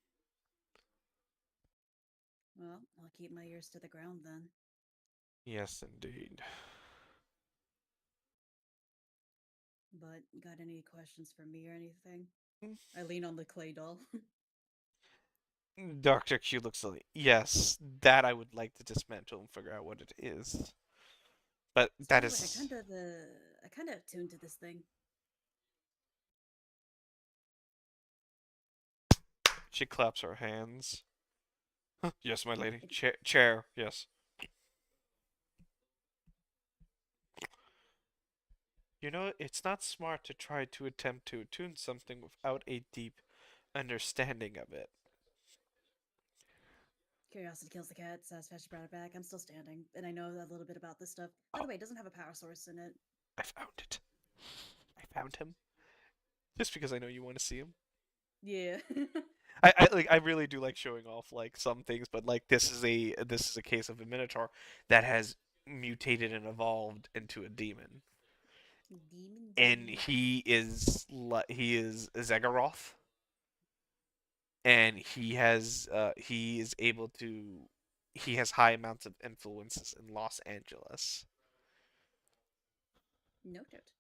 well, I'll keep my ears to the ground then. Yes, indeed. But got any questions for me or anything? I lean on the clay doll. Dr. Q looks like, yes, that I would like to dismantle and figure out what it is. But So by that the way, is. I kind of tuned to this thing. She claps her hands. Yes, my lady. It, Chair, yes. It's not smart to try to attempt to attune something without a deep understanding of it. Curiosity kills the cat. Satisfaction brought it back. I'm still standing, and I know a little bit about this stuff. By Oh, the way, it doesn't have a power source in it. I found it. I found him. Just because I know you want to see him. Yeah. I really do like showing off like some things, but like this is a case of a Minotaur that has mutated and evolved into a demon. Demon, And demon. he is Zegoroth, and he is able to he has high amounts of influences in Los Angeles. Noted.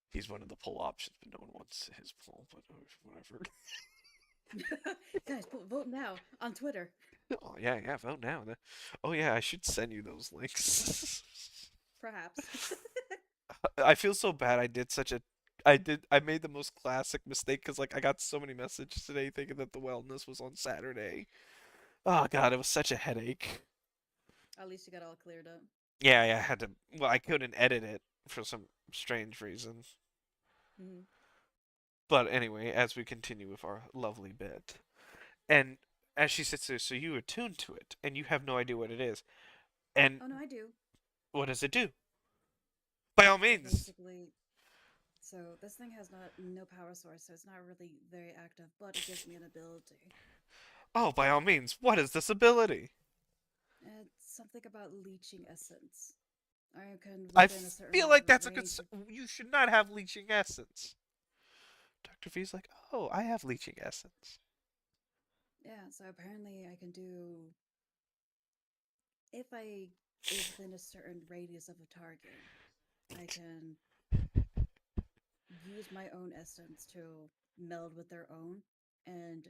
He's one of the poll options, but no one wants his poll. But whatever. Guys, vote now on Twitter. Oh yeah, yeah. Vote now. Oh yeah, I should send you those links. Perhaps. I feel so bad. I made the most classic mistake because like I got so many messages today thinking that the wellness was on Saturday. Oh god, it was such a headache. At least you got all cleared up. Yeah, yeah, I had to. Well, I couldn't edit it for some strange reason. Mm-hmm. But anyway, as we continue with our lovely bit, and as she sits there, so you attune to it, and you have no idea what it is. And Oh no, I do. what does it do? By all It means. basically, so this thing has no power source, so it's not really very active, but it gives me an ability. Oh, by all means. What is this ability? It's something about leeching essence. I can I within a certain feel like that's a good. range. You should not have leeching essence. Dr. V's like, oh, I have leeching essence. Yeah, so apparently I can do if I is within a certain radius of a target, I can use my own essence to meld with their own and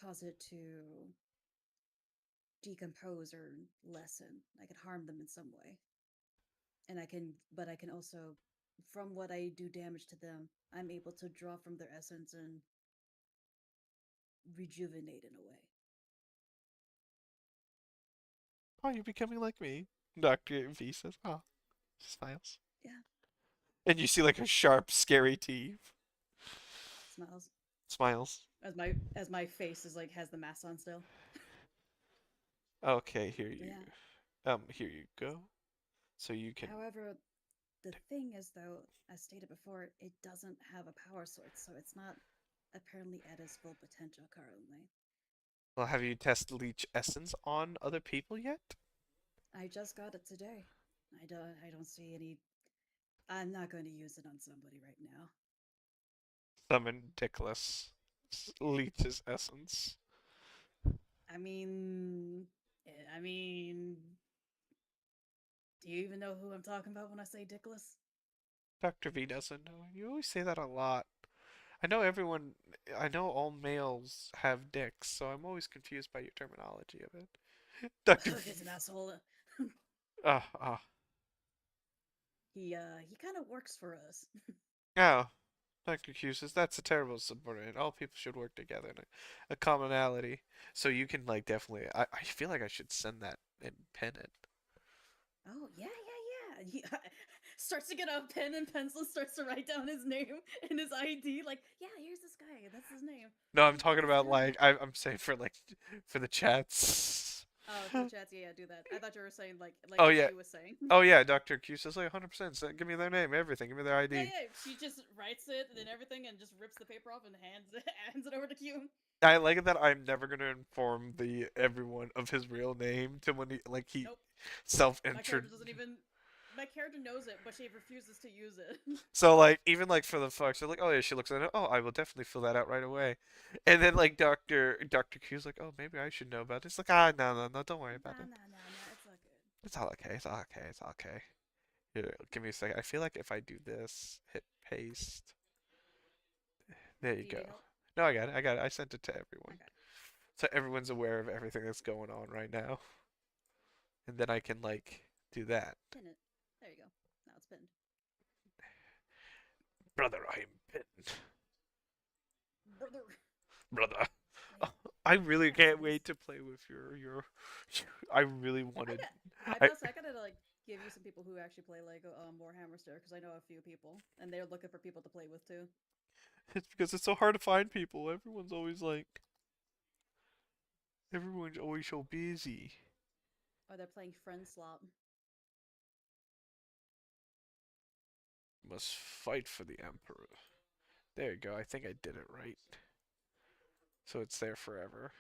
cause it to decompose or lessen. I can harm them in some way. And but I can also, from what I do damage to them, I'm able to draw from their essence and rejuvenate in a way. Oh, you're becoming like me. Dr. V says, oh, smiles. Yeah, And you see like her sharp, scary teeth. smiles. Smiles. As my face is like has the mask on still. Okay, Yeah. here you go. So you can. However, the thing is though, as stated before, it doesn't have a power source, so it's not apparently at its full potential currently. Well, have you tested leech essence on other people yet? I just got it today. I don't see any. I'm not going to use it on somebody right now. Summon Dickless. Leech's essence. I mean, I mean, do you even know who I'm talking about when I say Dickless? Dr. V doesn't know. You always say that a lot. I know everyone. I know all males have dicks, so I'm always confused by your terminology of it. Dr. V. He's an asshole. Ah, ah. He kind of works for us. Oh, Dr. Q says that's a terrible subordinate. All people should work together in a commonality. So you can like definitely. I feel like I should send that and pin it. Oh yeah, yeah, yeah. He starts to get a pen and pencil, starts to write down his name and his ID. Like, yeah, here's this guy. That's his name. No, I'm talking That's about him. like I'm saying for the chats. Oh, for the chats, yeah, yeah, do that. I thought you were saying like Oh what yeah, she was saying. oh yeah. Dr. Q says like 100%. Give me their name, everything. Give me their Yeah, ID. yeah. She just writes it and then everything and just rips the paper off and hands it over to Q. I like that I'm never gonna inform the everyone of his real name to when he Nope. self My intro. character doesn't even. My character knows it, but she refuses to use it. So like even like for the fucks, they're like, oh yeah, she looks at it. Oh, I will definitely fill that out right away. And then like Doctor Q's like, oh maybe I should know about it. It's like no, don't worry about Nah, it. nah, nah, nah. It's all good. It's all okay. It's all okay. It's all okay. Here, give me a second. I feel like if I do this, hit paste. There you Do you go. need help? No, I got it. I got it. I sent it to I everyone, got it. so everyone's aware of everything that's going on right now. And then I can like do that. Pin it. There you go. Now it's pinned. Brother, I am pinned. Brother. Brother. Yeah. I really Yeah. So can't wait to play with your. I really I wanted. got. I I. know. So I gotta like give you some people who actually play like Warhammer Star because I know a few people and they're looking for people to play with too. It's because it's so hard to find people. Everyone's always like. Everyone's always so busy. Or they're playing Friend Slop. Must fight for the Emperor. There you go. I think I did it right. So it's there forever.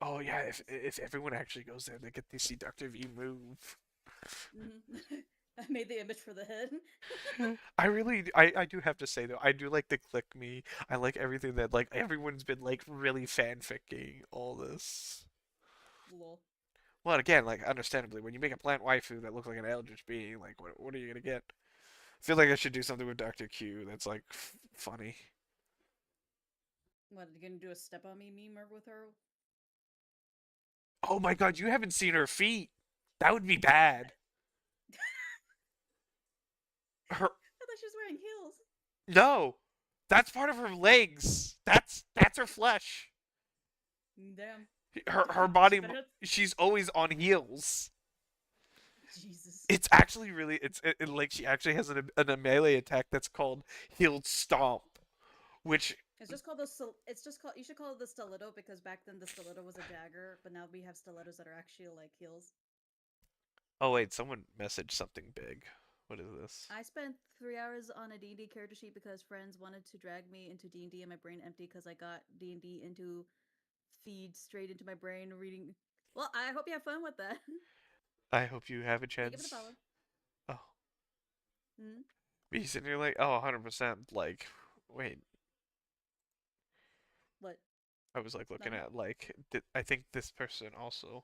Oh yeah, if everyone actually goes there, they get to see Dr. V move. Mm-hmm. I made the image for the head. I do have to say though, I do like the click me. I like everything that like everyone's been like really fanficking all this. Lol. Well, again, like understandably, when you make a plant waifu that looks like an eldritch being, like what are you gonna get? I feel like I should do something with Dr. Q that's like funny. What, you gonna do a step on me meme with her? Oh my god, you haven't seen her feet. That would be bad. Her I thought she was wearing heels. no, that's part of her legs. That's her flesh. Damn. Her She body. better not. She's always on heels. Jesus. It's actually really like she actually has an melee attack that's called healed stomp, which It's just called the. It's just called. You should call it the stiletto because back then the stiletto was a dagger, but now we have stilettos that are actually like heels. oh wait, someone messaged something big. What is this? I spent 3 hours on a D&D character sheet because friends wanted to drag me into D&D and my brain empty because I got D&D into feed straight into my brain reading. Well, I hope you have fun with that. I hope you have a Thank you for the chance. follow. Oh, Mm-hmm. me sitting here like, oh, 100%. Like, wait, What? I was like looking Nothing? at like, I think this person also.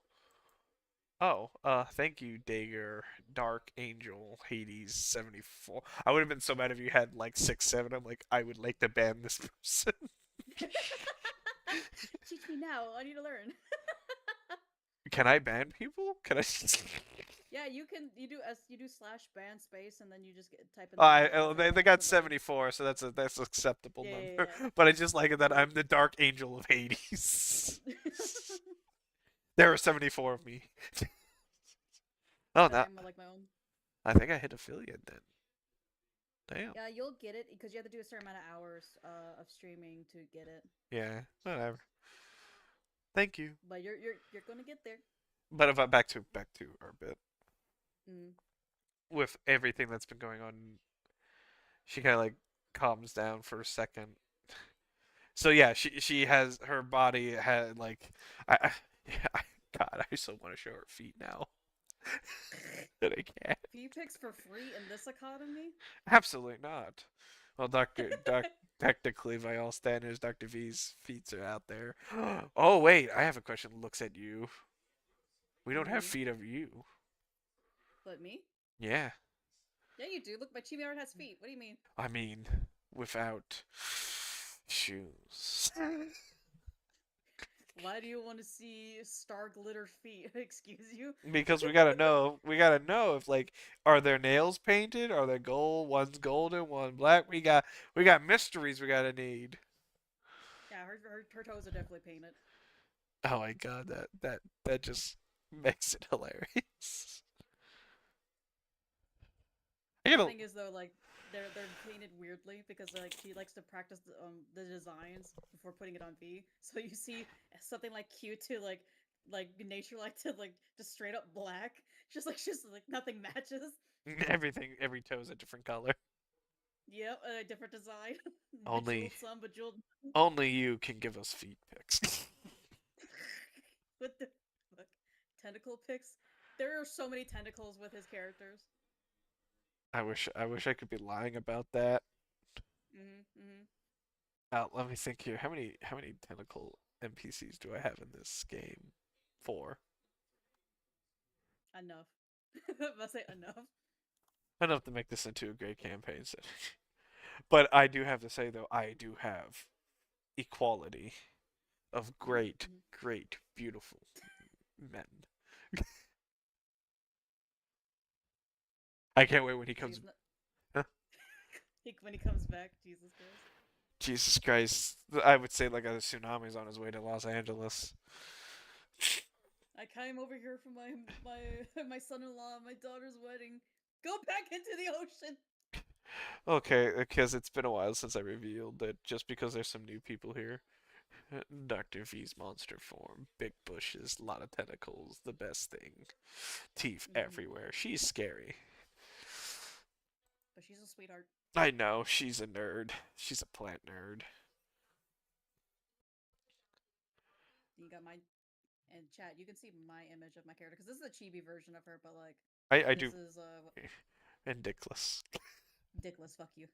Oh, thank you, Dager, Dark Angel, Hades, 74. I would have been so mad if you had like 6, 7. I'm like, I would like to ban this person. Teach me now. I need to learn. Can I ban people? Can I just... Yeah, you can. You do slash ban space and then you just type in their I name and it's like they ban got everybody. 74, so that's acceptable Yeah, number. yeah, But I just like it that yeah. I'm the Dark Angel of Hades. Yeah. There are 74 of me. Oh, now Same, I like my own. I think I hit affiliate then. Damn. Yeah, you'll get it because you have to do a certain amount of hours of streaming to get it. Yeah, whatever. Thank you. But you're gonna get there. But if I back to our bit Mm. with everything that's been going on, she kind of like calms down for a second. So yeah, she has her body had like I yeah, God, I so want to show her feet now that I can't. Fee picks for free in this economy? Absolutely not. Well, technically, by all standards, Dr. V's feet are out there. Oh wait, I have a question. That looks at you. We don't have Mm-hmm. feet of you. But me? Yeah, Yeah, you do. Look, my chibi art has feet. What do you mean? I mean, without shoes. Why do you want to see star glitter feet? Excuse you? Because we gotta know if like are their nails painted? Are they gold? One's golden, one black. We got mysteries we gotta need. Yeah, her toes are definitely painted. Oh my god, that just makes it hilarious. I The gotta thing is though, like they're painted weirdly because like she likes to practice the designs before putting it on V. So you see something like cute to like nature like to like just straight up black. Just like nothing matches. every toe is a different color. Yep, a different design. Only Bejeweled some, bejeweled. only you can give us feet pics. What the fuck? Tentacle pics? There are so many tentacles with his characters. I wish I could be lying about that. Mm-hmm. Let me think here. How many tentacle NPCs do I have in this game? 4. Enough. I must say enough. Enough to make this into a great campaign setting. But I do have to say though, I do have equality of great, Mm-hmm. great, beautiful men. I can't wait when he comes. He's not. Huh? When he comes back, Jesus Christ. Jesus Christ! I would say like a tsunami's on his way to Los Angeles. I came over here for my son-in-law, my daughter's wedding. Go back into the ocean. Okay, because it's been a while since I revealed that just because there's some new people here. Dr. V's monster form, big bushes, a lot of tentacles, the best thing. Teeth Mm-hmm. everywhere. She's scary. But she's a sweetheart. I know, she's a nerd. She's a plant nerd. You got my and chat. You can see my image of my character because this is a chibi version of her, but like I this do is And Dickless. Dickless, fuck you.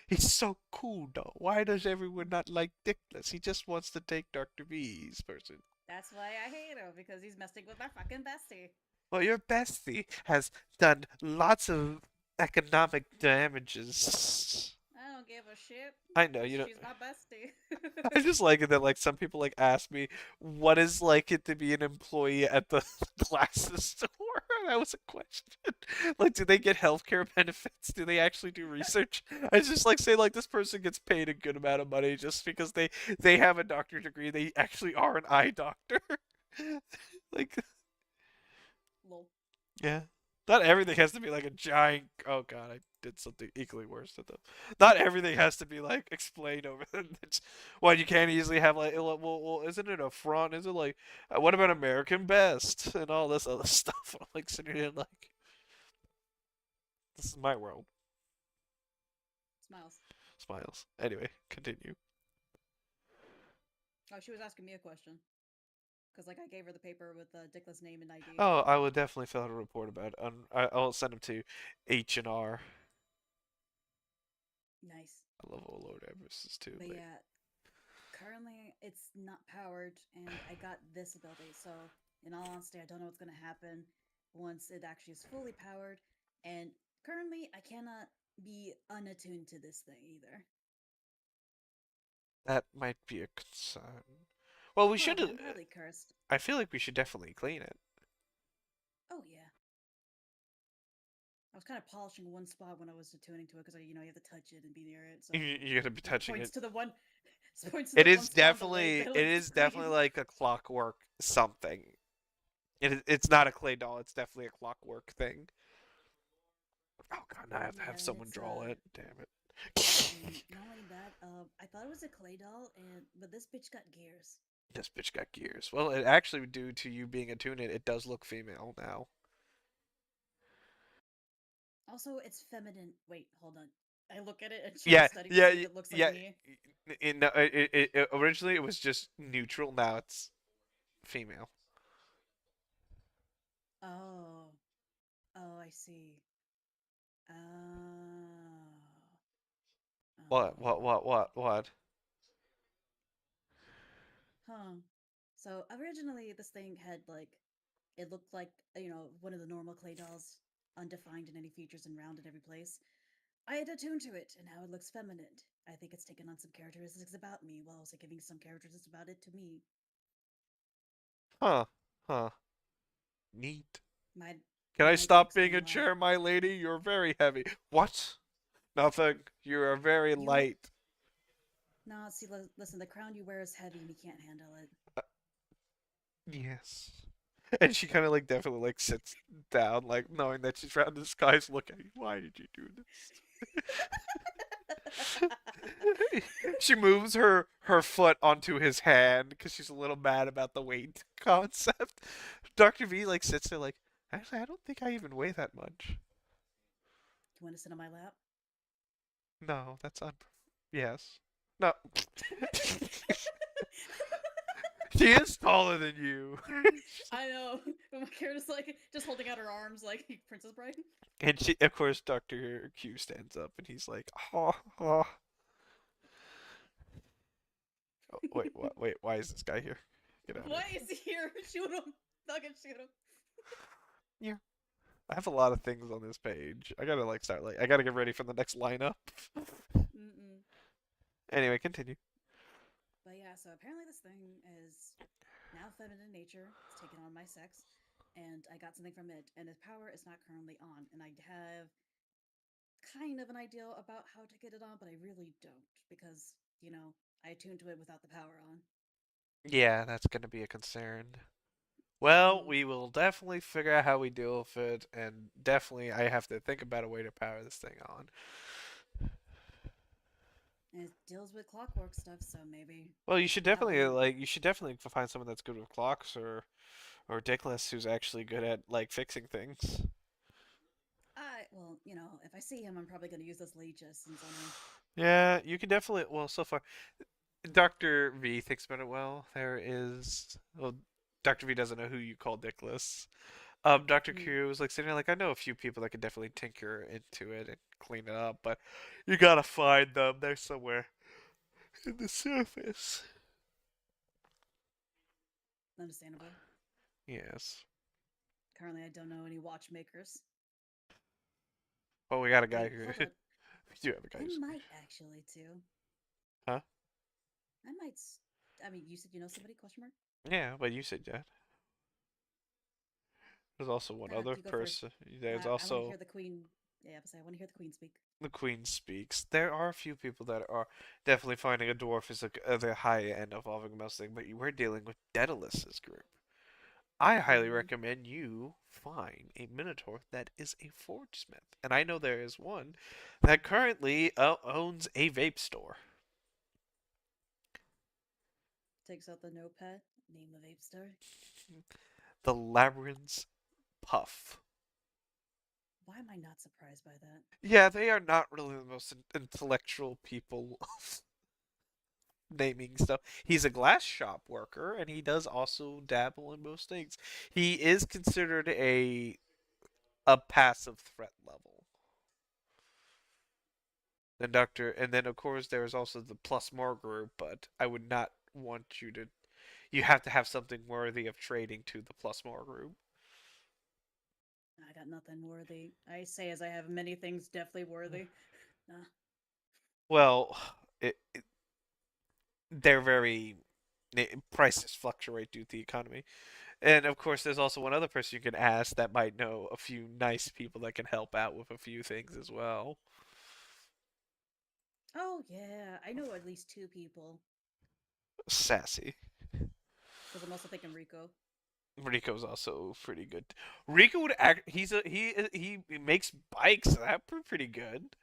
He's so cool though. Why does everyone not like Dickless? He just wants to take Dr. V's person. That's why I hate him, because he's messing with my fucking bestie. Well, your bestie has done lots of economic damages. I don't give a shit. I know you don't. She's my bestie. I just like it that like some people like ask me what is like it to be an employee at the glasses store. That was a question. Like, do they get healthcare benefits? Do they actually do research? I just like say like this person gets paid a good amount of money just because they have a doctorate degree. They actually are an eye doctor. Like, Lol. yeah. Not everything has to be like a giant. Oh god, I did something equally worse to them. Not everything has to be like explained over. Well, you can't easily have like, well, isn't it a front? Is it like, what about American Best and all this other stuff? I'm like sitting here like, this is my world. Smiles. Smiles. Anyway, continue. Oh, she was asking me a question. Because, like, I gave her the paper with Dickless name and ID. Oh, I will definitely fill out a report about it. I'll send them to H&R. Nice. I love Old Lord Everest too. But yeah, currently it's not powered, and I got this ability. So, in all honesty, I don't know what's going to happen once it actually is fully powered. And currently, I cannot be unattuned to this thing either. That might be a concern. Well, we Well, should. I'm partly cursed. I feel like we should definitely clean it. Oh, yeah. I was kind of polishing one spot when I was attuning to it because, you have to touch it and be near it. So You're gonna be it touching points it. to the one. Points to It the one is spot on the definitely. leg that It looks is definitely green. like a clockwork something. It's not a clay doll. It's definitely a clockwork thing. Oh god, now I have to have Yeah, and someone it's draw it. Damn and it. not only that, I thought it was a clay doll, but this bitch got gears. This bitch got gears. Well, it actually, due to you being attuned, it does look female now. Also, it's feminine. Wait, hold on. I look at it and try to Yeah, study to yeah, see if it looks like yeah. me. No, originally it was just neutral. Now it's female. Oh, oh, I see. Oh, What? What? oh, What? What? What? huh. So originally, this thing had it looked like one of the normal clay dolls, undefined in any features and round in every place. I had attuned to it, and now it looks feminine. I think it's taken on some characteristics about me, while also giving some characteristics about it to me. Huh? Huh? Neat. My Can I might stop being explain a why. chair, my lady? You're very heavy. What? Nothing. You are very You light. No, see, listen. The crown you wear is heavy, and you can't handle it. Yes. And she kind of like definitely like sits down, like knowing that she's around this guy's looking. Why did you do this? She moves her foot onto his hand because she's a little mad about the weight concept. Dr. V like sits there like, actually, I don't think I even weigh that much. You want to sit on my lap? No, that's un. Yes. No. She is taller than you. I know, but my character's like just holding out her arms like Princess Bride. And she, of course, Dr. Q stands up and he's like, oh, oh. Oh, wait, what? Wait, why is this guy here? Get out of Why here. is he here? Shoot him! Fucking shoot him! Yeah. I have a lot of things on this page. I gotta like start like I gotta get ready for the next lineup. Mm-mm. Anyway, continue. But yeah, so apparently this thing is now feminine in nature. It's taken on my sex, and I got something from it. And its power is not currently on, and I have kind of an idea about how to get it on, but I really don't because I attuned to it without the power on. Yeah, that's gonna be a concern. Well, Mm-hmm. we will definitely figure out how we deal with it, and definitely I have to think about a way to power this thing on. And it deals with clockwork stuff, so maybe Well, you should that definitely wouldn't. find someone that's good with clocks or Dickless who's actually good at like fixing things. Well, if I see him, I'm probably going to use this leeches since I know. Yeah, you can definitely. Well, so far, Doctor V thinks about it well. There is. Well, Doctor V doesn't know who you call Dickless. Dr. Mm, Q was like sitting there like, I know a few people that could definitely tinker into it and clean it up, but you gotta find them. They're somewhere in the surface. understandable. Yes. Currently, I don't know any watchmakers. Oh, we got a guy Wait, who hold we up. do have a guy I who's might actually too. huh? I might. I mean, you said you know somebody? Question mark. Yeah, but you said that. There's also one other You go first. person. There's I want to also hear the queen. Yeah, I want to hear the queen speak. the Queen speaks. There are a few people that are definitely finding a dwarf is the high end of evolving most thing, but you were dealing with Daedalus's group. I highly Mm-hmm. recommend you find a Minotaur that is a forge smith. And I know there is one that currently owns a vape store. Takes out the notepad. Name of Ape Star. The Labyrinth's Puff. Why am I not surprised by that? Yeah, they are not really the most intellectual people naming stuff. He's a glass shop worker, and he does also dabble in most things. He is considered a passive threat level. And then of course there is also the plus more group, but I would not want you to. You have to have something worthy of trading to the plus more group. I got nothing worthy. I say as I have many things definitely worthy. Nah. Well, they're very prices fluctuate due to the economy. And of course, there's also one other person you can ask that might know a few nice people that can help out with a few things as well. Oh yeah, I know at least two people. Sassy. Because I'm also thinking Rico. Rico's also pretty good. Rico would act. He makes bikes. That pretty good.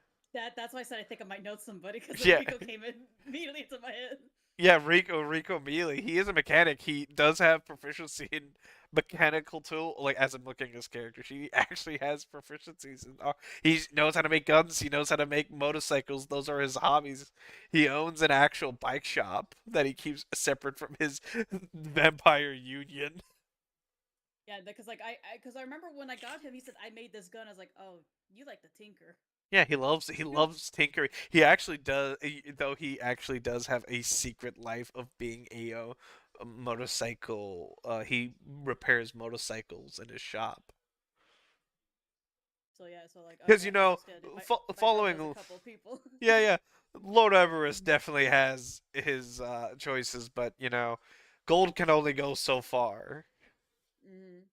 That's why I said I think I might know somebody because Yeah, Rico came in immediately into my head. yeah. Rico Mealy. He is a mechanic. He does have proficiency in mechanical tool. Like as I'm looking at his character, she actually has proficiencies in. He knows how to make guns. He knows how to make motorcycles. Those are his hobbies. He owns an actual bike shop that he keeps separate from his vampire union. Yeah, because like because I remember when I got him, he said I made this gun. I was like, oh, you like the tinker. Yeah, he loves tinkering. He actually does, though. He actually does have a secret life of being a motorcycle. He repairs motorcycles in his shop. So yeah, so like Because okay, I understood. It might probably knows a following, couple of people. yeah, yeah, Lord Everest definitely has his choices, but gold can only go so far. Mm-hmm.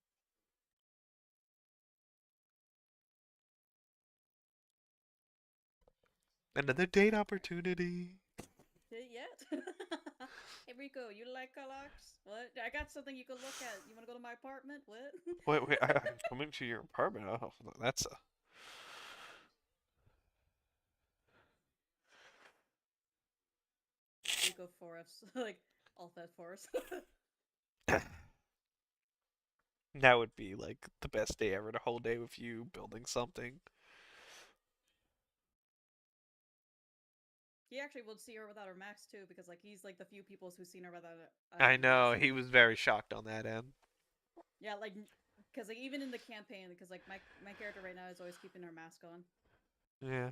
Another date opportunity. Yet. Hey Rico, you like Colox? What? I got something you can look at. You want to go to my apartment? What? Wait, I'm coming to your apartment. Oh, that's Rico Forest, like all that forest. a. That would be like the best day ever. The whole day with you building something. He actually would see her without her max too, because like he's like the few people who's seen her without I a max. know he was very shocked on that end. Yeah, like because like even in the campaign, because like my character right now is always keeping her mask on. Yeah.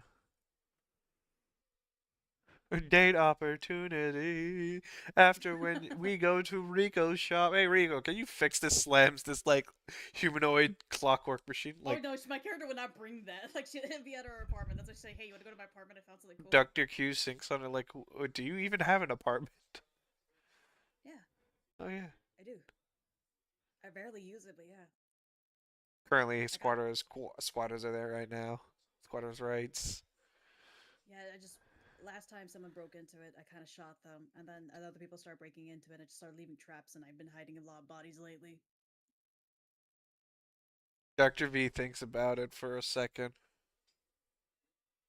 A date opportunity after when we go to Rico's shop. Hey Rico, can you fix this slams this like humanoid clockwork machine? Oh Like no, my character would not bring that. Like she'd be at her apartment. That's why she say, "Hey, you want to go to my apartment? I found something cool." Dr. Q sinks on it like, Do you even have an apartment?" Yeah, Oh yeah. I do. I barely use it, but yeah, Currently I got. squatters are there right now. Squatters' rights. Yeah, I just last time someone broke into it, I kind of shot them, and then other people started breaking into it. I just started leaving traps, and I've been hiding a lot of bodies lately. Dr. V thinks about it for a second.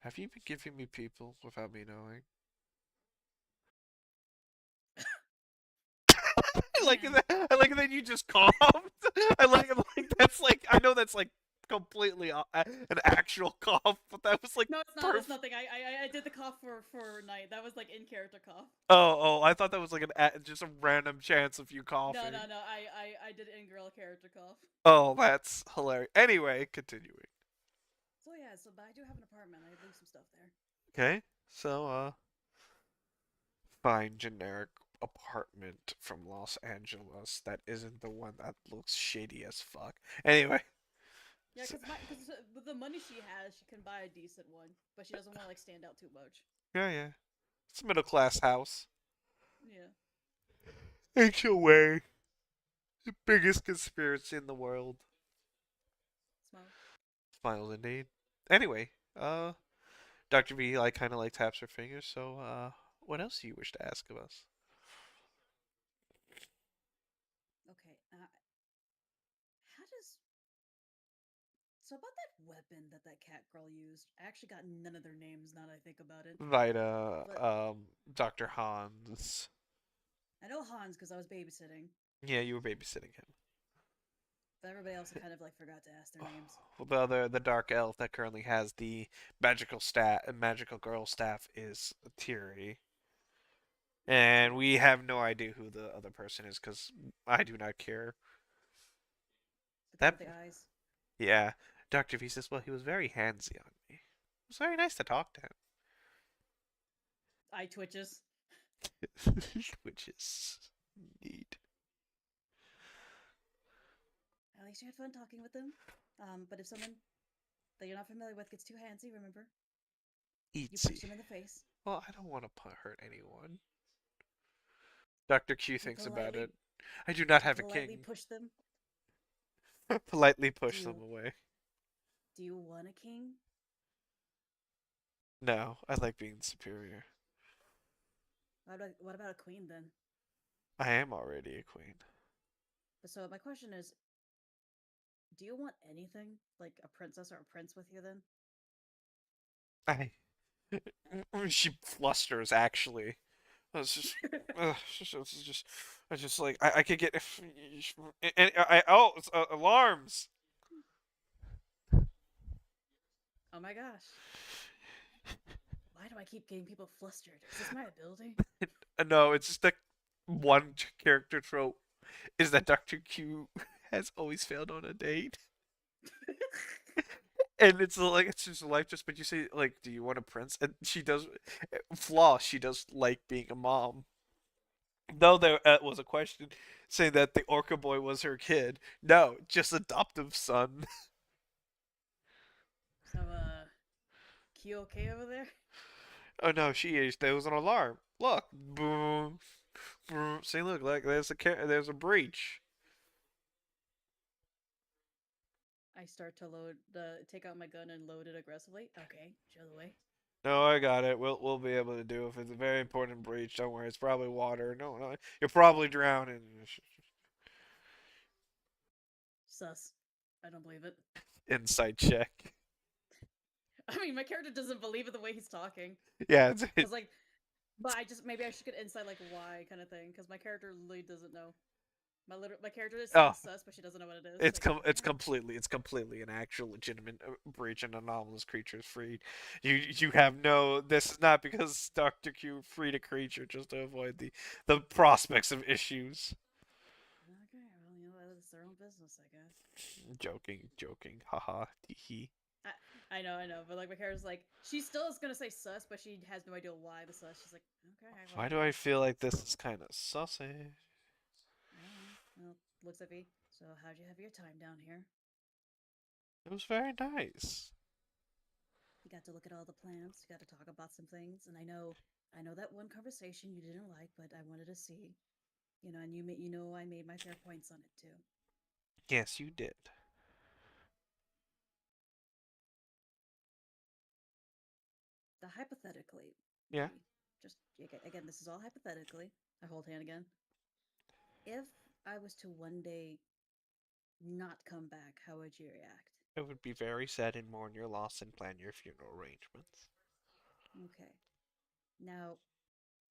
Have you been giving me people without me knowing? I like Man, that. I like that you just coughed. I like that's like I know that's like completely an actual cough, but that was like No, it's not. It's perfect. nothing. I did the cough for night. That was like in character cough. Oh, I thought that was like just a random chance of you No, coughing. no, no. I did in girl character cough. Oh, that's hilarious. Anyway, continuing. So yeah, so but I do have an apartment. I leave some stuff there. Okay, so fine generic apartment from Los Angeles that isn't the one that looks shady as fuck. Anyway, Yeah, because with the money she has, she can buy a decent one, but she doesn't want to like stand out too much. yeah, it's a middle class house. Yeah. HOA, the biggest conspiracy in the world. Smile. Smiles indeed. Anyway, Dr. V like kind of like taps her fingers. So, what else do you wish to ask of us? Okay. How does so about that weapon that that cat girl used? I actually got none of their names now that I think about it. Vita, But Dr. Hans. I know Hans because I was babysitting. Yeah, you were babysitting him. But everybody else I kind of like forgot to ask their names. The dark elf that currently has the magical girl staff is Tiri, and Cool. we have no idea who the other person is because I do not care. The girl That with the eyes. yeah, Doctor V says, well, he was very handsy on me. It was very nice to talk to Eye twitches. him, which is neat. At least you had fun talking with them. But if someone that you're not familiar with gets too handsy, remember, you punch Eatsy. them in the face. Well, I don't want to hurt anyone. Dr. Q You thinks about politely it. I do not you have a politely king. push them. Politely Do push them you away. do you want a king? No, I like being superior. What about a queen then? I am already a queen. But so my question is, do you want anything like a princess or a prince with you then? I. She flusters. Actually, it's just. It's just. I just like. I could get. And oh, it's, alarms. Oh my gosh. Why do I keep getting people flustered? Is this my ability? No, it's just that one character trope is that Doctor Q has always failed on a date. And it's just life just but you say like do you want a prince and she does flaw she does like being a mom though there was a question saying that the orca boy was her kid no just adoptive son. So Q okay over there? Oh no she is there was an alarm look boom, boom. See look like there's a breach. I start to take out my gun and load it aggressively. Okay, show the way. No, I got it. We'll be able to do it. If it's a very important breach, don't worry. It's probably water. No, you're probably drowning. Sus. I don't believe it. Insight check. I mean, my character doesn't believe it the way he's talking. Yeah, Cause like, but I just maybe I should get insight like why kind of thing. Cause my character really doesn't know. My character is oh, saying sus, but she doesn't know what it is. Like, okay. it's completely an actual legitimate breach and anomalous creature is freed. You have no. This is not because Doctor Q freed a creature just to avoid the prospects of issues. Okay, well, you know, it's their own business, I guess. Joking. Haha. Hee. I know, but like my character's like, she still is gonna say sus, but she has no idea why the sus. She's like, okay, Why well, do I feel like this is kind of sussy? I don't know. Well, looks at me. So, how'd you have your time down here? It was very nice. You got to look at all the plans. You got to talk about some things, and I know that one conversation you didn't like, but I wanted to see, you know, and you know, I made my fair points on it too. Yes, you did. The hypothetically, Yeah, V, just again, this is all hypothetically. I hold hand again. If I was to one day not come back, how would you react? I would be very sad and mourn your loss and plan your funeral arrangements. Okay. Now,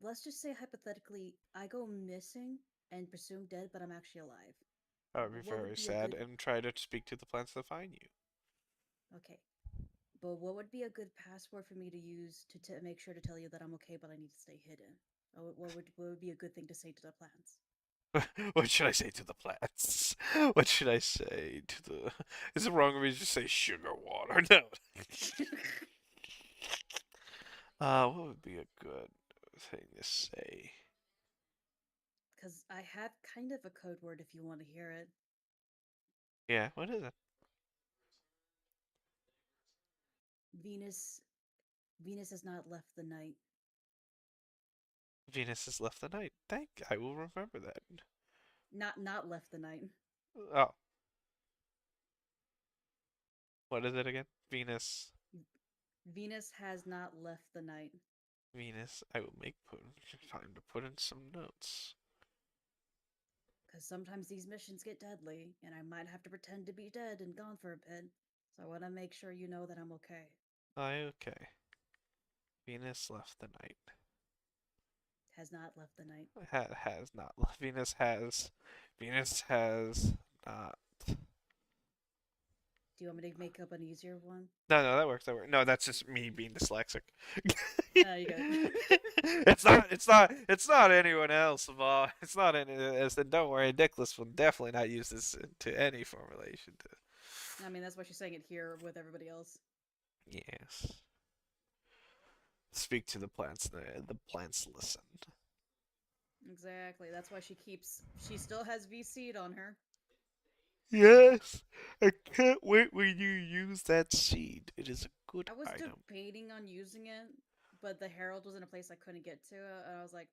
let's just say hypothetically, I go missing and presumed dead, but I'm actually alive. I would be What very would be a sad good and try to speak to the plants to find you. Okay. But what would be a good password for me to use to make sure to tell you that I'm okay, but I need to stay hidden? What would be a good thing to say to the plants? What should I say to the plants? What should I say to the? Is it wrong of me to just say sugar water? No. What would be a good thing to say? Because I have kind of a code word if you want to hear it. Yeah, what is it? Venus, Venus has not left the night. Venus has left the night. I will remember that. Not left the night. Oh, what is it again? Venus. Venus has not left the night. Venus. I will make put time to put in some notes. Because sometimes these missions get deadly, and I might have to pretend to be dead and gone for a bit. So I want to make sure you know that I'm okay. Okay. Venus left the night. Has not left the night. Has not. Venus has. Venus has not. Do you want me to make up an easier one? No, no, that works. That works. No, that's just me being dyslexic. You good. It's not. It's not. It's not anyone else. Bob. It's not any. Don't worry. Nicholas will definitely not use this to any formulation. To I mean, that's why she's saying it here with everybody else. yes. Speak to the plants. The plants listen. Exactly. That's why she still has V seed on her. Yes, I can't wait when you use that seed. It is a good I was item. debating on using it, but the Herald was in a place I couldn't get to, and I was like,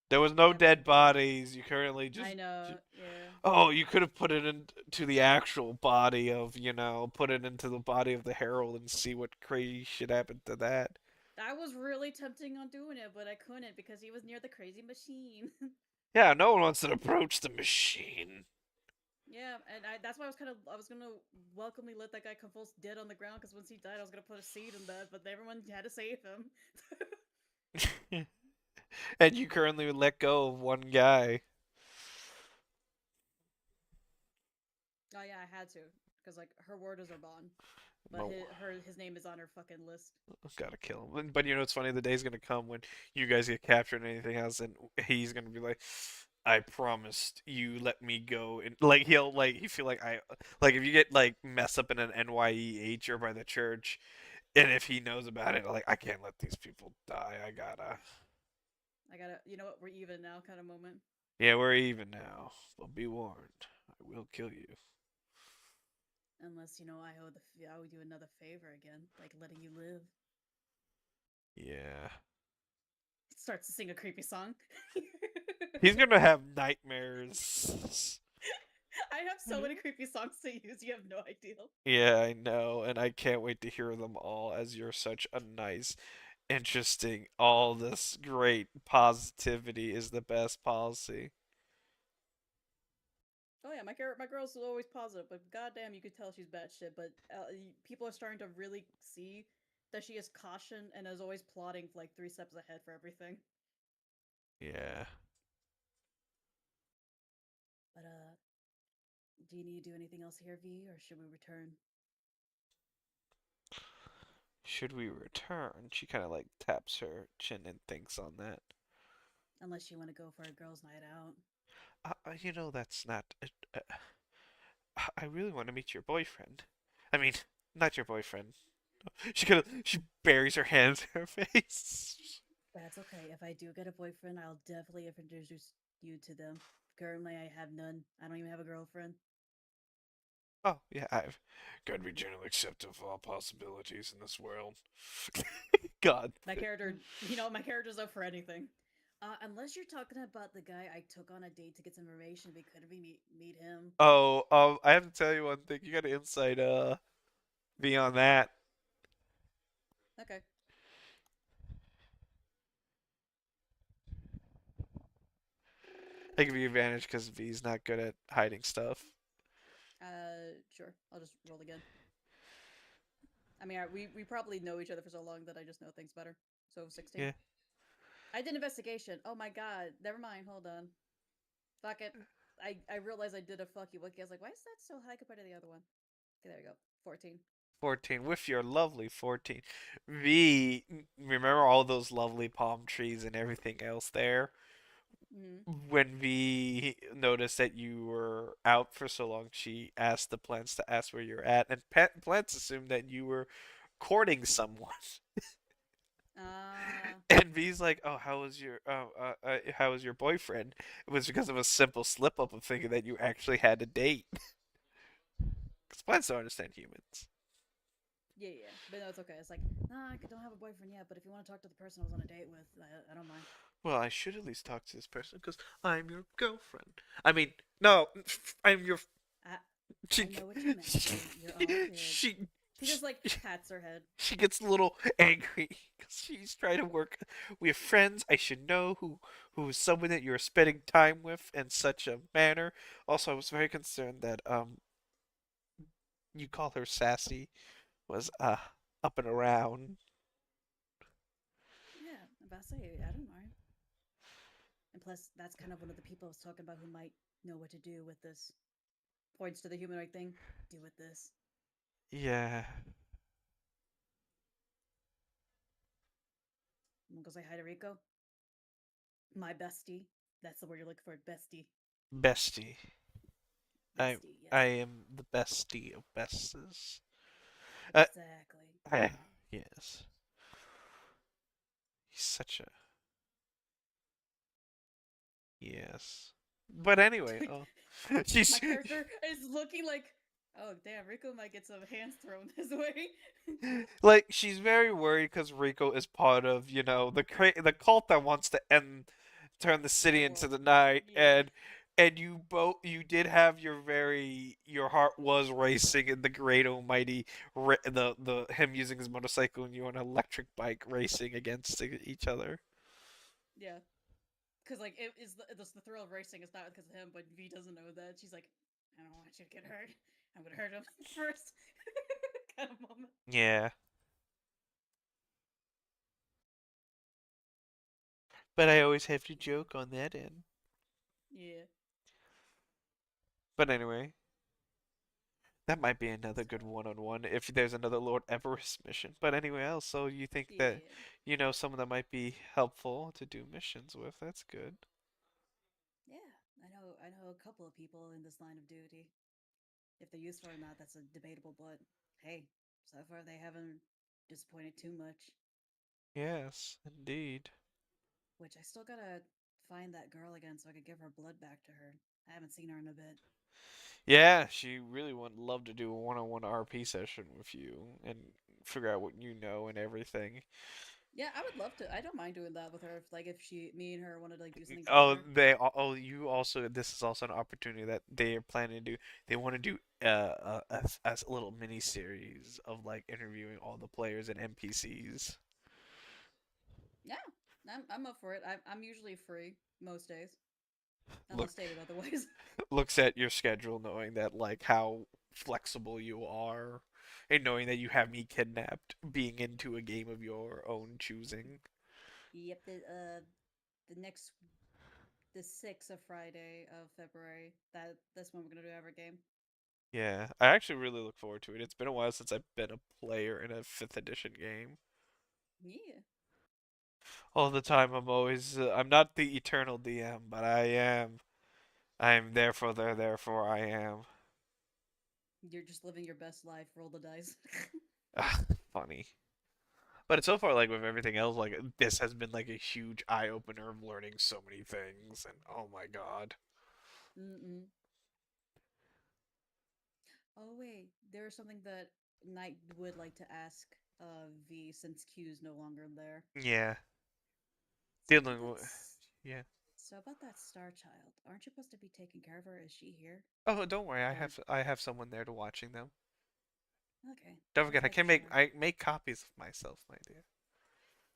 There was no never dead again. bodies. You currently I just. know, yeah. Oh, you could have put it into the actual body of, put it into the body of the Herald and see what crazy shit happened to that. I was really tempting on doing it, but I couldn't because he was near the crazy machine. Yeah, no one wants to approach the machine. Yeah, and that's why I was gonna welcomely let that guy convulse dead on the ground because once he died, I was gonna put a seed in that, but everyone had to save him. And you currently would let go of one guy. Oh yeah, I had to because like her word is her bond, but No, his name is on her fucking list. gotta kill him. But it's funny. The day's gonna come when you guys get captured and anything else, and he's gonna be like, "I promised you let me go." And like he feel like if you get like messed up in an NYEH or by the church, and if he knows about it, like I can't let these people die. I gotta. I gotta, you know what, we're even now kind of moment. Yeah, we're even now. But be warned, I will kill you. Unless I owe you another favor again, like letting you live. Yeah. It starts to sing a creepy song. He's gonna have nightmares. I have so many creepy songs to use. You have no idea. Yeah, I know, and I can't wait to hear them all as you're such a nice, interesting, all this great positivity is the best policy. Oh yeah, my girl's always positive, but goddamn, you could tell she's batshit. But people are starting to really see that she is caution and is always plotting like 3 steps ahead for everything. Yeah. But do you need to do anything else here, V, or should we return? Should we return? She kind of like taps her chin and thinks on that. Unless you want to go for a girls' night out. That's not. I really want to meet your boyfriend. I mean, not your boyfriend. She buries her hands in her face. That's okay. If I do get a boyfriend, I'll definitely introduce you to them. Currently, I have none. I don't even have a girlfriend. Oh yeah, I've got to be generally accepting of all possibilities in this world. God. My character's up for anything. Unless you're talking about the guy I took on a date to get some information, we could meet him. Oh, I have to tell you one thing. You got an insight, beyond that. Okay. I give you advantage because V's not good at hiding stuff. Sure. I'll just roll again. I mean, we probably know each other for so long that I just know things better. So 16. Yeah. I did investigation. Oh my god. Never mind. Hold on. Fuck it. I realized I did a fucky wiki. I was like, why is that so high compared to the other one? Okay, there you go. 14. 14 with your lovely 14. V, remember all those lovely palm trees and everything else there? Mm-hmm. When V noticed that you were out for so long, she asked the plants to ask where you're at, and plants assumed that you were courting someone. Uh, And V's like, "Oh, how was your boyfriend?" It was because of a simple slip up of thinking that you actually had a date. Because plants don't understand humans. yeah, yeah. But no, it's okay. It's like, nah, I don't have a boyfriend yet, but if you want to talk to the person I was on a date with, I don't mind. Well, I should at least talk to this person because I'm your girlfriend. I mean, no, I'm your. I, I She, know what you meant. You're all good. she, She just like pats her head. she gets a little angry because she's trying to work. We have friends. I should know who is someone that you're spending time with in such a manner. Also, I was very concerned that you call her sassy was up and around. Yeah, about to say, I don't mind. And plus, that's kind of one of the people I was talking about who might know what to do with this. Points to the humanoid thing. Do with this. Yeah, I'm gonna go say hi to Rico. My bestie. That's the word you're looking for. Bestie. bestie. I Bestie, I yes. am the bestie of besties. Uh, Exactly. yes, he's such a yes. But anyway, oh, My she's character is looking like, oh damn, Rico might get some hands thrown his way. like she's very worried because Rico is part of the cult that wants to turn the city into Underworld. the night, Yeah. and you did have your heart was racing in the great almighty the him using his motorcycle and you on an electric bike racing against each other. Yeah. Because like it is the thrill of racing is not because of him, but V doesn't know that. She's like, I don't want you to get hurt. I'm gonna hurt him first. Kind of moment. Yeah, but I always have to joke on that end. Yeah. But anyway, that might be another So good one-on-one if there's another Lord Everest mission. But anyway, else, so you think that yeah. someone that might be helpful to do missions with? That's good. Yeah. I know a couple of people in this line of duty. If they're useful or not, that's a debatable, but hey, so far they haven't disappointed too much. Yes, indeed. Which I still gotta find that girl again so I could give her blood back to her. I haven't seen her in a bit. Yeah, she really would love to do a one-on-one RP session with you and figure out what you know and everything. Yeah, I would love to. I don't mind doing that with her. If like if me and her wanted to like do something Oh, together. you also, this is also an opportunity that they are planning to do. They want to do a little mini series of like interviewing all the players and NPCs. Yeah, I'm up for it. I'm usually free most days, Look, unless stated otherwise. looks at your schedule, knowing that like how flexible you are, and knowing that you have me kidnapped, being into a game of your own choosing. Yep, the next the 6th of Friday of February. That's when we're gonna do our game. Yeah, I actually really look forward to it. It's been a while since I've been a player in a fifth edition game. Yeah, All the time, I'm not the eternal DM, but I am. I am therefore there, therefore I am. you're just living your best life. Roll the dice. Funny. But so far, like with everything else, like this has been like a huge eye opener of learning so many things, and oh my god. Mm-mm. Oh wait, there's something that Knight would like to ask V since Q's no longer there. Yeah, So about dealing that with. Yeah. Star Child, aren't you supposed to be taking care of her? Is she here? Oh, don't worry. Or I have someone there to watching them. okay, Don't forget, just making sure. I make copies of myself, my dear.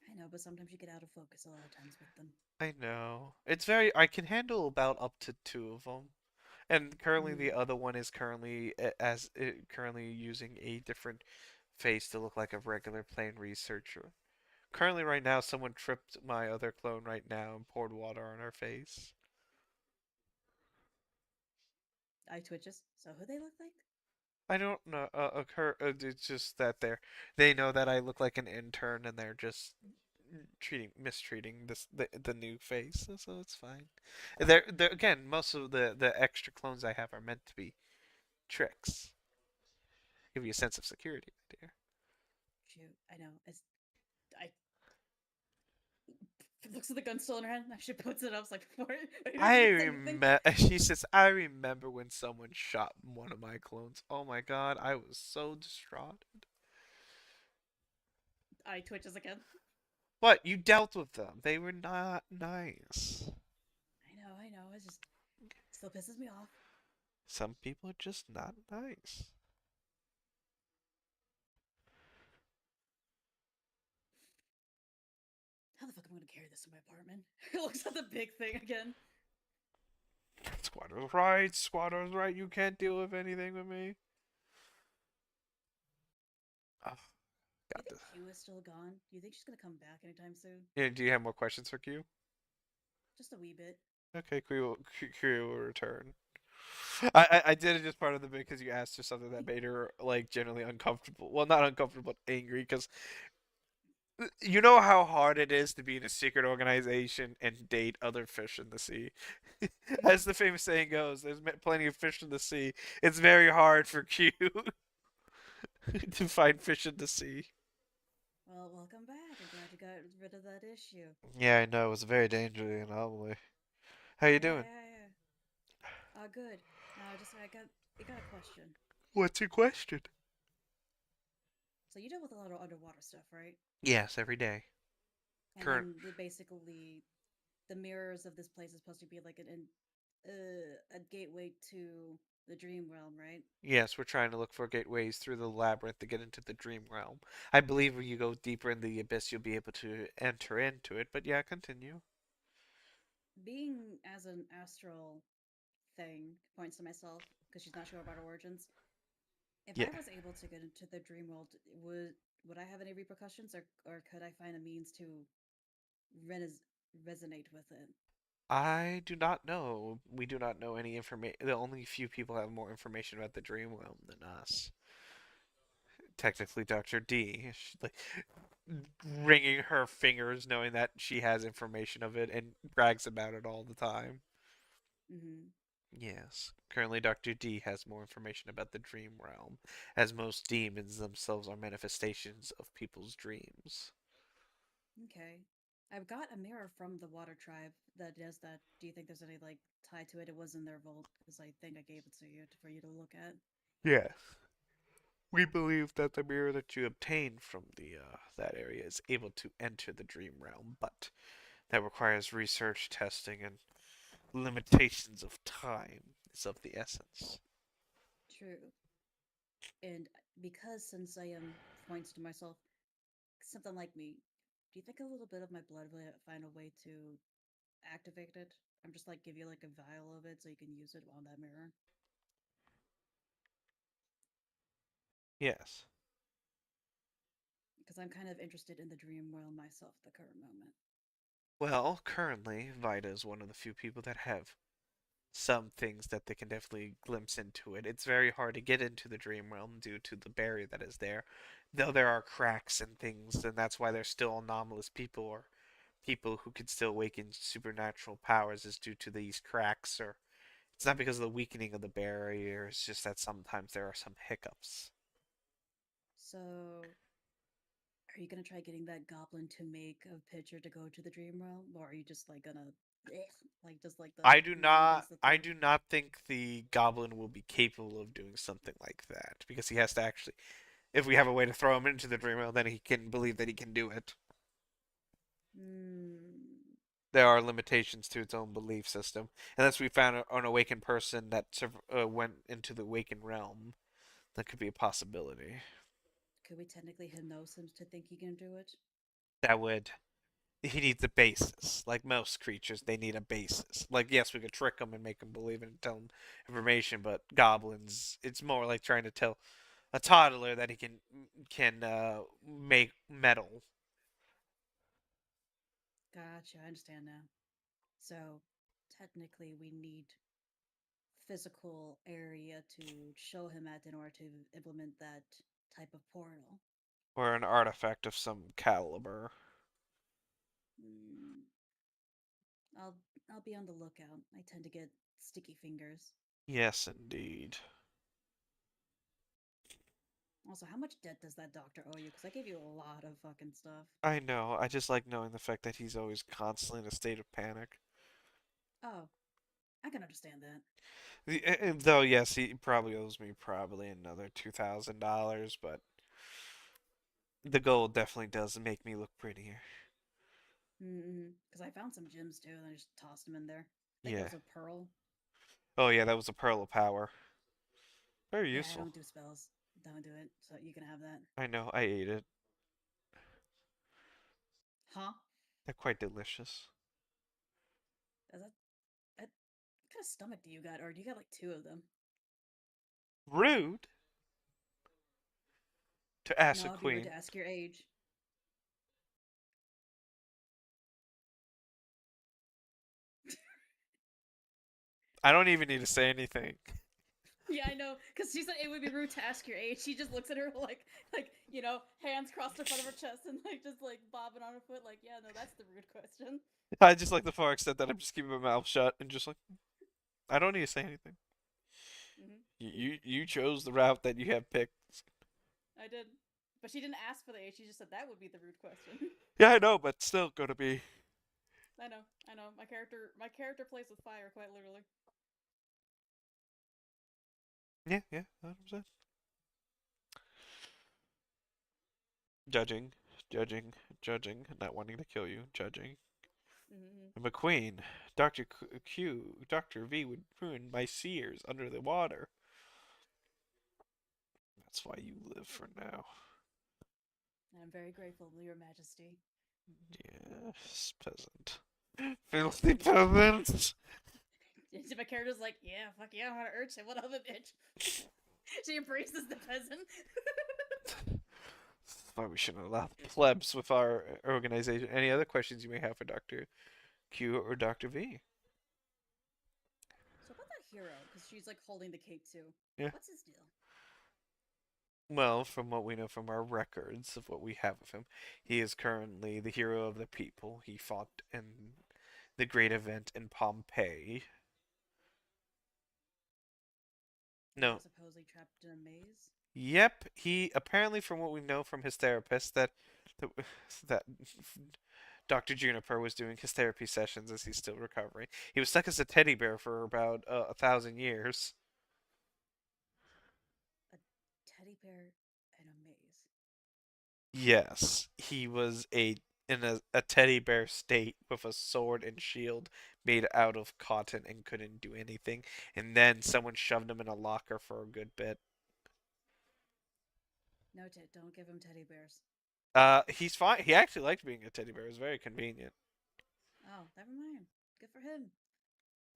I know, but sometimes you get out of focus a lot of times with them. I know. It's very. I can handle about up to two of them, and currently the Mm. other one is currently using a different face to look like a regular plain researcher. Currently, right now, someone tripped my other clone right now and poured water on her face. Eye twitches. So who they look like? I don't know. Occur. It's just that they know that I look like an intern, and they're just mistreating the new face, so it's fine. They're again, most of the extra clones I have are meant to be tricks, give you a sense of security, my dear. Shoot, I know. I looks at the gun still in her hand. She puts it up. It's like, before are you I gonna say anything? remember. She says, "I remember when someone shot one of my clones. Oh my god, I was so distraught." I twitches again. But you dealt with them. They were not nice. I know. It just still pisses me off. Some people are just not nice. How the fuck am I gonna carry this to my apartment? He looks at the big thing again. Squatter's right. Squatter's right. You can't deal with anything with me. Oh, Do you got think this. Q is still gone? Do you think she's gonna come back anytime soon? Yeah, do you have more questions for Q? Just a wee bit. Okay, Q will return. I did it just part of the bit because you asked her something that made her like generally uncomfortable. Well, not uncomfortable, but angry. Because you know how hard it is to be in a secret organization and date other fish in the sea. As the famous saying goes, there's plenty of fish in the sea. It's very hard for Q to find fish in the sea. Well, welcome back. I'm glad you got rid of that issue. Yeah, I know. It was a very dangerous anomaly. How you doing? Yeah. Good. Now, just I got a question. What's your question? So you deal with a lot of underwater stuff, right? Yes, every day. And Current. then basically the mirrors of this place is supposed to be like a gateway to the dream realm, right? Yes, we're trying to look for gateways through the labyrinth to get into the dream realm. I believe when you go deeper in the abyss, you'll be able to enter into it. But yeah, continue. Being as an astral thing points to myself because she's not sure about her origins. If Yeah, I was able to get into the dream world, would I have any repercussions, or could I find a means to res- resonate with it? I do not know. We do not know any information. The only few people have more information about the dream realm than us. Technically, Dr. D. She's like wringing her fingers, knowing that she has information of it and brags about it all the time. Hmm. Yes. Currently, Dr. D has more information about the dream realm, as most demons themselves are manifestations of people's dreams. Okay. I've got a mirror from the water tribe that does that. Do you think there's any like tie to it? It was in their vault because I think I gave it to you for you to look at. Yes. We believe that the mirror that you obtained from the that area is able to enter the dream realm, but that requires research, testing, and limitations of time is of the essence. True. And because since I am points to myself, something like me, do you think a little bit of my blood will find a way to activate it? I'm just like give you like a vial of it so you can use it on that mirror. Yes. Because I'm kind of interested in the dream realm myself at the current moment. Well, currently, Vita is one of the few people that have some things that they can definitely glimpse into it. It's very hard to get into the dream realm due to the barrier that is there. Though there are cracks and things, and that's why there's still anomalous people or people who can still awaken supernatural powers is due to these cracks or it's not because of the weakening of the barrier, it's just that sometimes there are some hiccups. So, are you gonna try getting that goblin to make a picture to go to the dream realm, or are you just like gonna, like just like the man against the I thing? do not think the goblin will be capable of doing something like that because he has to actually if we have a way to throw him into the dream realm then he can believe that he can do it. Hmm. There are limitations to its own belief system. Unless we found an awakened person that went into the awakened realm, that could be a possibility. Could we technically hypnose him to think he can do it? That would he needs a basis. Like most creatures, they need a basis. Like yes, we could trick them and make them believe it and tell them information, but goblins, it's more like trying to tell a toddler that he can make metal. Gotcha, I understand now. So, technically, we need physical area to show him at in order to implement that type of portal. Or an artifact of some caliber. Mm, I'll I'll be on the lookout. I tend to get sticky fingers. Yes, indeed. Also, how much debt does that doctor owe you? Because I gave you a lot of fucking stuff. I know. I just like knowing the fact that he's always constantly in a state of panic. Oh, I can understand that. Though, yes, he probably owes me probably another $2,000, but the gold definitely does make me look prettier. Because I found some gems too, and I just tossed them in there. I think it Yeah. was a pearl. Oh, yeah, that was a pearl of power. Very Yeah, I useful. don't do spells. Don't do it. So you can have that. I know, I ate it. Huh? They're quite delicious. What kind of stomach do you got? Or do you got like two of them? Rude to ask No, a it'd be rude to queen. ask your age. I don't even need to say anything. Yeah, I know, because she said it would be rude to ask your age. She just looks at her hands crossed in front of her chest and just like bobbing on her foot, like, yeah, no, that's the rude question. I just like the far extent that I'm just keeping my mouth shut and just like, I don't need to say anything. Hmm. You chose the route that you have picked. I did, but she didn't ask for the age. She just said that would be the rude question. Yeah, I know, but still gonna be. I know. My character plays with fire, quite literally. Yeah, yeah, 100%. Judging, judging, judging, not wanting to kill you, judging. Hmm. I'm a queen. Dr. Q, Dr. V would ruin my seers under the water. That's why you live for now. I'm very grateful, Your Majesty. Yes, peasant. Filthy peasant! My character's like, yeah, fuck yeah, I'm gonna urge him. What of it, bitch? She embraces the peasant. That's why we shouldn't allow the plebs with our organization. Any other questions you may have for Dr. Q or Dr. V? So about that hero, because she's like holding the cape too. Yeah. What's his deal? Well, from what we know from our records of what we have of him, he is currently the hero of the people. He fought in the great event in Pompeii. And he No. was supposedly trapped in a maze. Yep, he apparently, from what we know from his therapist, that, that Dr. Juniper was doing his therapy sessions as he's still recovering. He was stuck as a teddy bear for about 1,000 years. A teddy bear in a maze. Yes, he was in a teddy bear state with a sword and shield made out of cotton and couldn't do anything. And then someone shoved him in a locker for a good bit. Note it, don't give him teddy bears. He's fine. He actually liked being a teddy bear. It was very convenient. Oh, never mind. Good for him.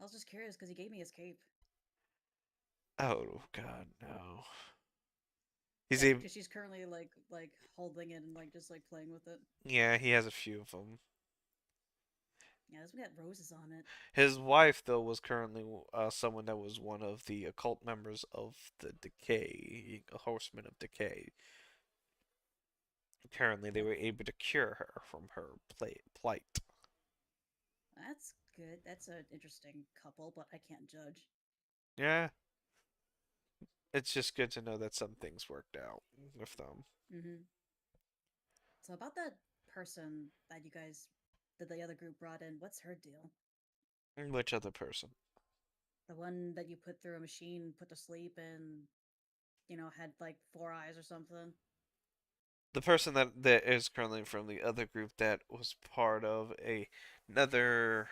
I was just curious because he gave me his cape. Oh God, no. He's Yeah, a because she's currently like holding it and like just like playing with it. Yeah, he has a few of them. Yeah, this one got roses on it. His wife, though, was currently someone that was one of the occult members of the Decay, a Horseman of Decay. Currently, they That were able to cure her from her plight. that's good. That's an interesting couple, but I can't judge. Yeah, it's just good to know that some things worked out with them. Mm-hmm. So about that person that you guys, that the other group brought in, what's her deal? Which other person? The one that you put through a machine, put to sleep, and had like four eyes or something. The person that is currently from the other group that was part of another.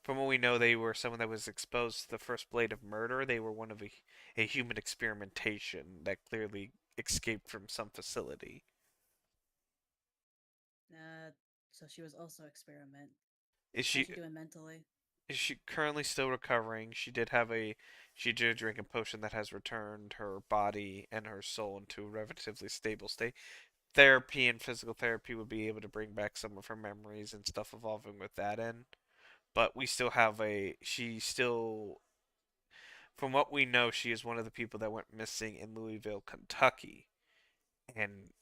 From what we know, they were someone that was exposed to the first blade of murder. They were one of a human experimentation that clearly escaped from some facility. Uh, so she was also experiment. Is How's she she doing mentally? is she currently still recovering? She did drink a potion that has returned her body and her soul into a relatively stable state. Therapy and physical therapy would be able to bring back some of her memories and stuff evolving with that in. But we still have a she still From what we know, she is one of the people that went missing in Louisville, Kentucky, and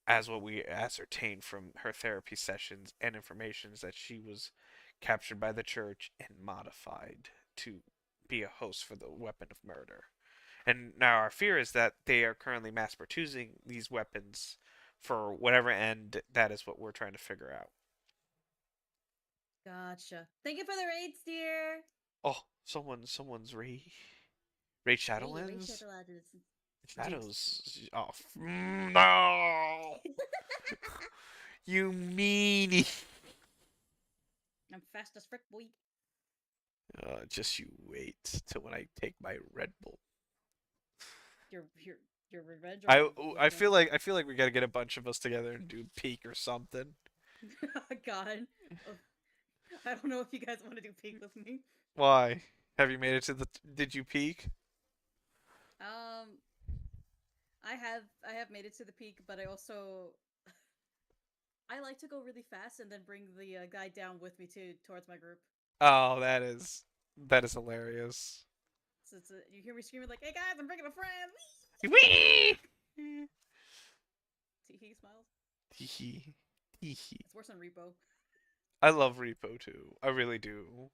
as what we ascertained from her therapy sessions and information is that she was captured by the church and modified to be a host for the weapon of murder. And now our fear is that they are currently mass producing these weapons for whatever end that is what we're trying to figure out. Gotcha. Thank you for the rates, dear. Oh, someone's Ray Ray, Ray Shadowlands? Shadowlands. Jinx. Shadows. Oh, no! You meanie! I'm fast as frick, boy. Just you wait till when I take my Red Bull. Your your your revenge or I what I you gonna feel do? like I feel like we gotta get a bunch of us together and do peak or something. God. Oh, I don't know if you guys want to do peak with me. Why? Have you made it to the? Did you peak? Um, I have made it to the peak, but I also I like to go really fast and then bring the guy down with me too towards my group. Oh, that is hilarious. So you hear me screaming like, "Hey guys, I'm bringing a friend!" Wee! He smiles. Teehee. Teehee. It's worse than Repo. I love repo too. I really do.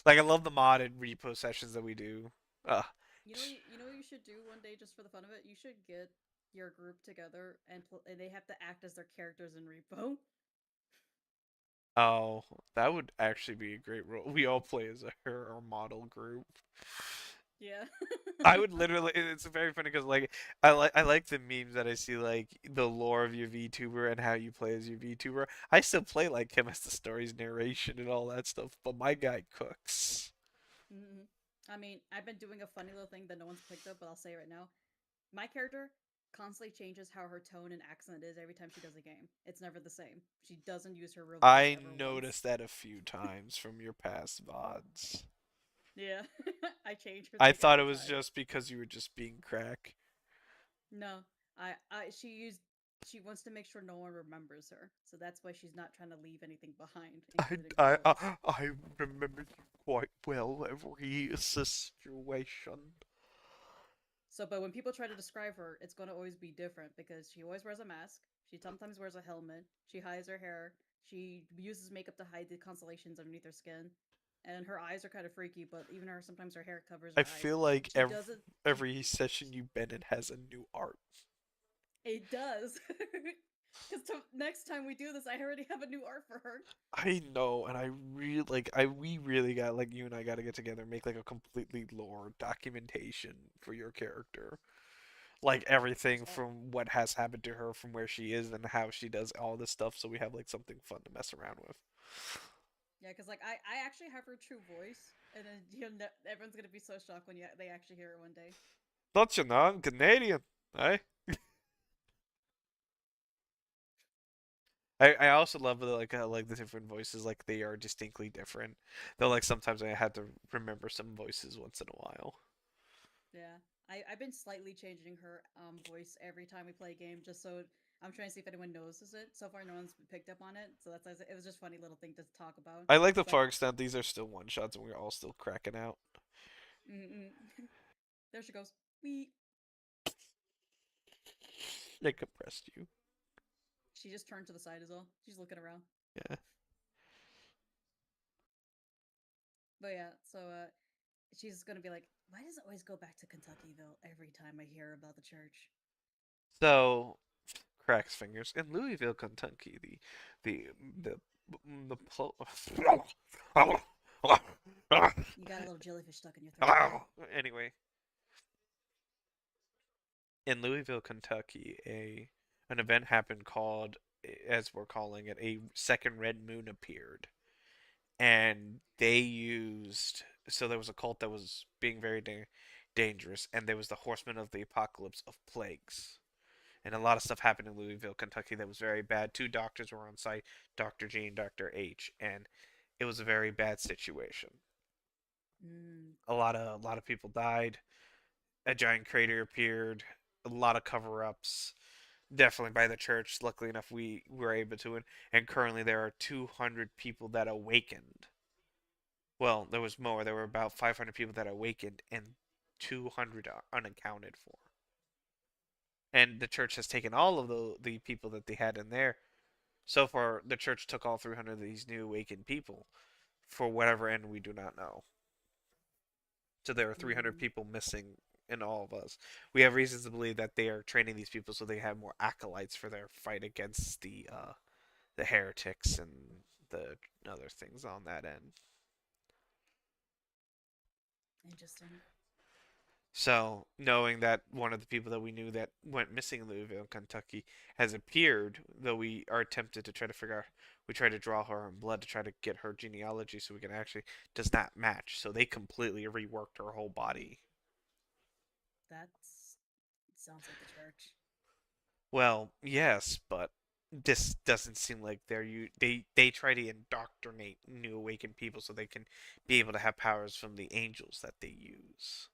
Like I love the modded repo sessions that we do. Uh, You know what you should do one day just for the fun of it. You should get your group together and they have to act as their characters in Repo. oh, that would actually be a great role. We all play as our model group. Yeah. I would literally. It's very funny because like I like the memes that I see like the lore of your VTuber and how you play as your VTuber. I still play like him as the story's narration and all that stuff, but my guy cooks. Mhm. I mean, I've been doing a funny little thing that no one's picked up, but I'll say it right now. My character constantly changes how her tone and accent is every time she does a game. It's never the same. She doesn't use her real voice I ever once. noticed that a few times from your past VODs. Yeah. I change her I thing thought it every was time. just because you were just being crack. No. She wants to make sure no one remembers her. So that's why she's not trying to leave anything behind, I, including her I, voice. I, I remember you quite well every situation. So, but when people try to describe her, it's going to always be different because she always wears a mask. She sometimes wears a helmet. She hides her hair. She uses makeup to hide the constellations underneath her skin. And her eyes are kind of freaky, but even her, sometimes her hair covers I her eyes. feel like She doesn't. every session you've been in has a new art. It does. Because next time we do this, I already have a new art for her. I know, and I really like. We really got like you and I got to get together and make like a completely lore documentation for your character, like Just everything all. from what has happened to her, from where she is, and how she does all this stuff. So we have like something fun to mess around with. Yeah, because like I actually have her true voice, and then everyone's gonna be so shocked when they actually hear it one day. Don't you know I'm Canadian? Eh? I also love the like the different voices like they are distinctly different. Though like sometimes I had to remember some voices once in a while. Yeah, I've been slightly changing her voice every time we play a game, just so I'm trying to see if anyone notices it. So far, no one's picked up on it, so it was just a funny little thing to talk about. I like the It's like, far extent these are still one shots and we're all still cracking out. mm-mm. There she goes. We. They compressed you. She just turned to the side as well. She's looking around. Yeah. But yeah, so she's gonna be like, why does it always go back to Kentuckyville every time I hear about the church? So cracks fingers in Louisville, Kentucky. The the the You got a little jellyfish stuck in your throat. anyway, in Louisville, Kentucky, a an event happened called, as we're calling it, a second red moon appeared, and they used. So there was a cult that was being very dangerous, and there was the Horsemen of the Apocalypse of Plagues. And a lot of stuff happened in Louisville, Kentucky that was very bad. Two doctors were on site, Dr. G and Dr. H, and it was a very bad situation. Mm. A lot of people died. A giant crater appeared. A lot of cover-ups, definitely by the church. Luckily enough, we were able to, and currently there are 200 people that awakened. Well, there was more. There were about 500 people that awakened, and 200 unaccounted for. And the church has taken all of the people that they had in there. So far, the church took all 300 of these new awakened people for whatever end we do not know. So there are 300 Mm. people missing in all of us. We have reasons to believe that they are training these people so they have more acolytes for their fight against the heretics and the other things on that end. Interesting. So, knowing that one of the people that we knew that went missing in Louisville, Kentucky, has appeared, though we are tempted to try to figure out, we try to draw her in blood to try to get her genealogy so we can actually, does not match. So they completely reworked her whole body. That's sounds like the church. Well, yes, but this doesn't seem like they try to indoctrinate new awakened people so they can be able to have powers from the angels that they use.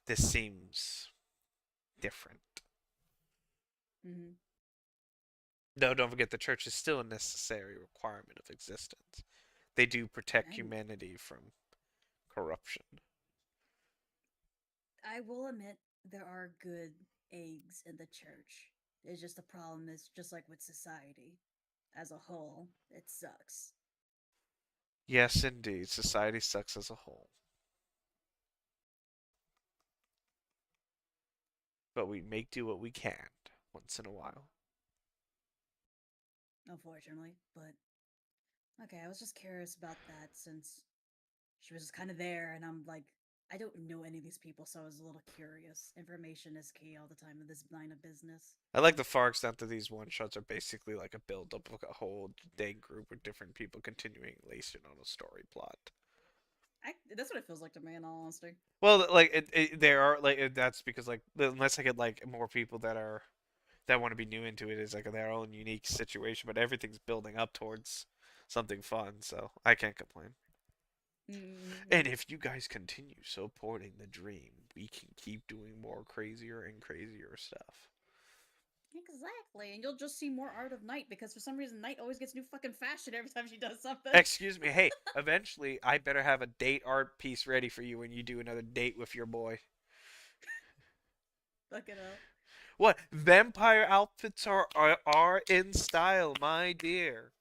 This seems different. Mm-hmm. Though don't forget the church is still a necessary requirement of existence. They do protect And humanity from corruption. I will admit there are good eggs in the church. It's just the problem is just like with society as a whole, it sucks. Yes, indeed, society sucks as a whole. But we make do what we can once in a while. Unfortunately. But okay, I was just curious about that since she was just kind of there, and I'm like, I don't know any of these people, so I was a little curious. Information is key all the time in this line of business. I like the far extent that these one shots are basically like a build up of a whole day group with different people continuing lacing on a story plot. That's what it feels like to me, in all honesty. Well, like there are like that's because like unless I get like more people that want to be new into it is like their own unique situation, but everything's building up towards something fun, so I can't complain. And Mm-hmm. if you guys continue supporting the dream, we can keep doing more crazier and crazier stuff. Exactly, and you'll just see more art of Night because for some reason Night always gets new fucking fashion every time she does something. Excuse me, hey, eventually I better have a date art piece ready for you when you do another date with your boy. Fucking hell. What? Vampire outfits are in style, my dear.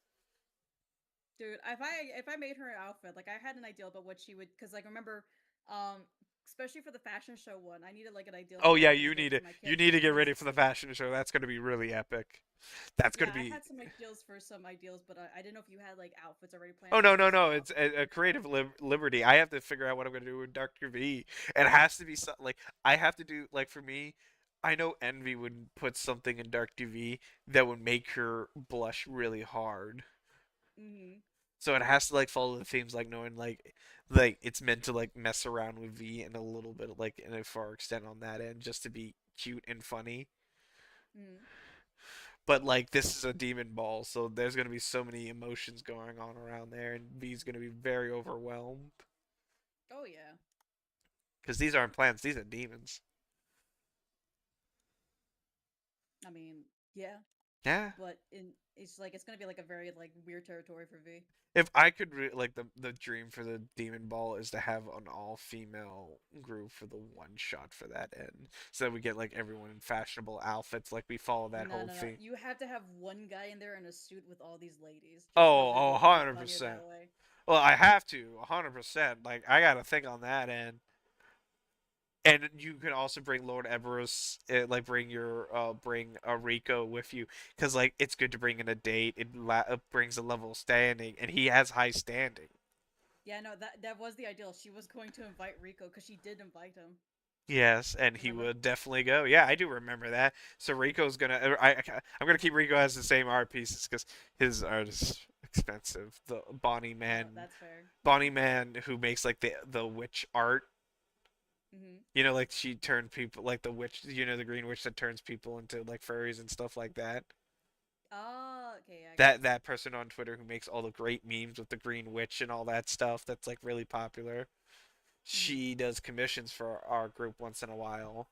Dude, if I made her an outfit, like I had an idea about what she would, because like remember, um, especially for the fashion show one, I needed like an ideal Oh for yeah, what I was doing for my you need to get ready kids. for the fashion show. That's gonna be really epic. That's Yeah, gonna I be. had some ideals for some ideals, but I didn't know if you had like outfits already planned Oh for no her no just no! like It's outfits. a creative liberty. I have to figure out what I'm gonna do with Doctor V. It has to be like I have to do like for me. I know Envy would put something in Doctor V that would make her blush really hard. Mm-hmm. So it has to like follow the themes like knowing like it's meant to like mess around with V and a little bit like in a far extent on that end just to be cute and funny. Mm-hmm. But like this is a demon ball, so there's gonna be so many emotions going on around there, and V's gonna be very overwhelmed Oh yeah. because these aren't plants; these are demons. I mean, yeah, Yeah. but it's like it's gonna be like a very like weird territory for V. If I could like the dream for the demon ball is to have an all female group for the one shot for that end, so that we get like everyone in fashionable outfits, like we follow that No, whole no, no. theme. You have to have one guy in there in a suit with all these ladies, just because Oh, it'd oh, be way funnier 100%. that way. Well, I have to, 100%. Like I gotta think on that end. And you can also bring Lord Everus, like bring Rico with you, because like it's good to bring in a date. It brings a level of standing, and he has high standing. Yeah, no, that was the ideal. She was going to invite Rico because she did invite him. Yes, and he Remember? would definitely go. Yeah, I do remember that. So Rico's gonna. I'm gonna keep Rico as the same art pieces because his art is expensive. The No, that's fair. Bonnie Man who makes like the witch art. Mm-hmm. You know, like she turned people like the witch. You know, the green witch that turns people into like furries and stuff like that. Oh, okay, I got you. That person on Twitter who makes all the great memes with the green witch and all that stuff. That's like really popular. Mm-hmm. She does commissions for our group once in a while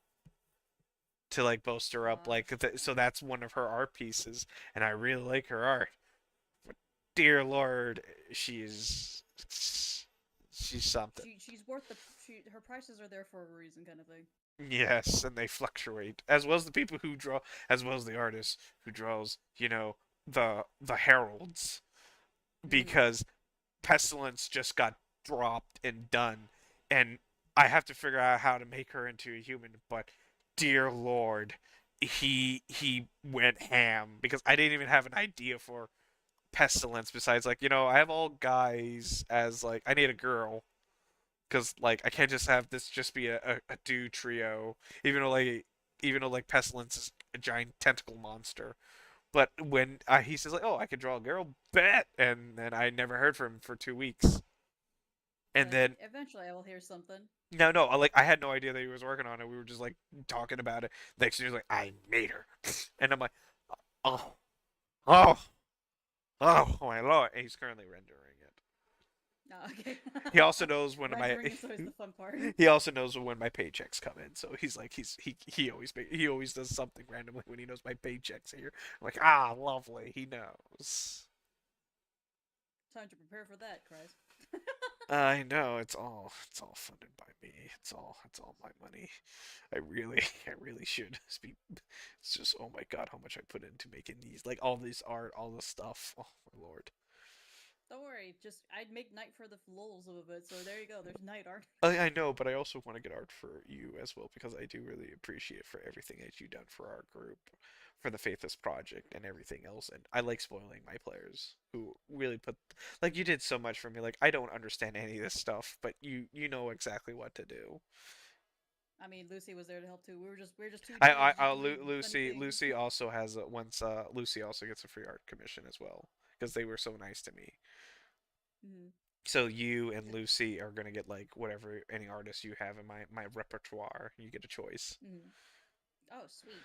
to like bolster up so that's one of her art pieces, and I really like her art. But dear lord, she's she's something. she's worth the her prices are there for a reason, kind of thing. Yes, and they fluctuate as well as the people who draw, as well as the artist who draws. The heralds, Mm-hmm. because Pestilence just got dropped and done, and I have to figure out how to make her into a human. But dear Lord, he went ham because I didn't even have an idea for Pestilence besides like I have all guys as like I need a girl because like I can't just have this just be a dude trio even though Pestilence is a giant tentacle monster. But when he says like, "Oh, I could draw a girl," bet, and then I never heard from him for 2 weeks. And Like then eventually, I will hear something. no, like I had no idea that he was working on it. We were just like talking about it. Next thing he was like, "I made her," and I'm like, "Oh, oh, oh my lord!" And he's currently rendering it. Oh, okay. He also knows when my Rendering is always the fun part. he also knows when my paychecks come in. So he's like he always does something randomly when he knows my paychecks here. I'm like, lovely. He knows. Time to prepare for that, Christ. I know it's all funded by me. It's all my money. I really should be. It's just oh my god, how much I put into making these like all this art, all this stuff. Oh my lord. Don't worry, just I'd make night for the lulz of it. So there you go. There's night art. I know, but I also want to get art for you as well because I do really appreciate for everything that you've done for our group, for the Faithless project and everything else. And I like spoiling my players who really put like you did so much for me. Like I don't understand any of this stuff, but you know exactly what to do. I mean, Lucy was there to help too. We are just two I dudes just doing funny Lucy things. Lucy also has Lucy also gets a free art commission as well because they were so nice to me. Mm-hmm. So you and Lucy are gonna get like whatever any artist you have in my repertoire. You get a choice. Mm-hmm. Oh, sweet.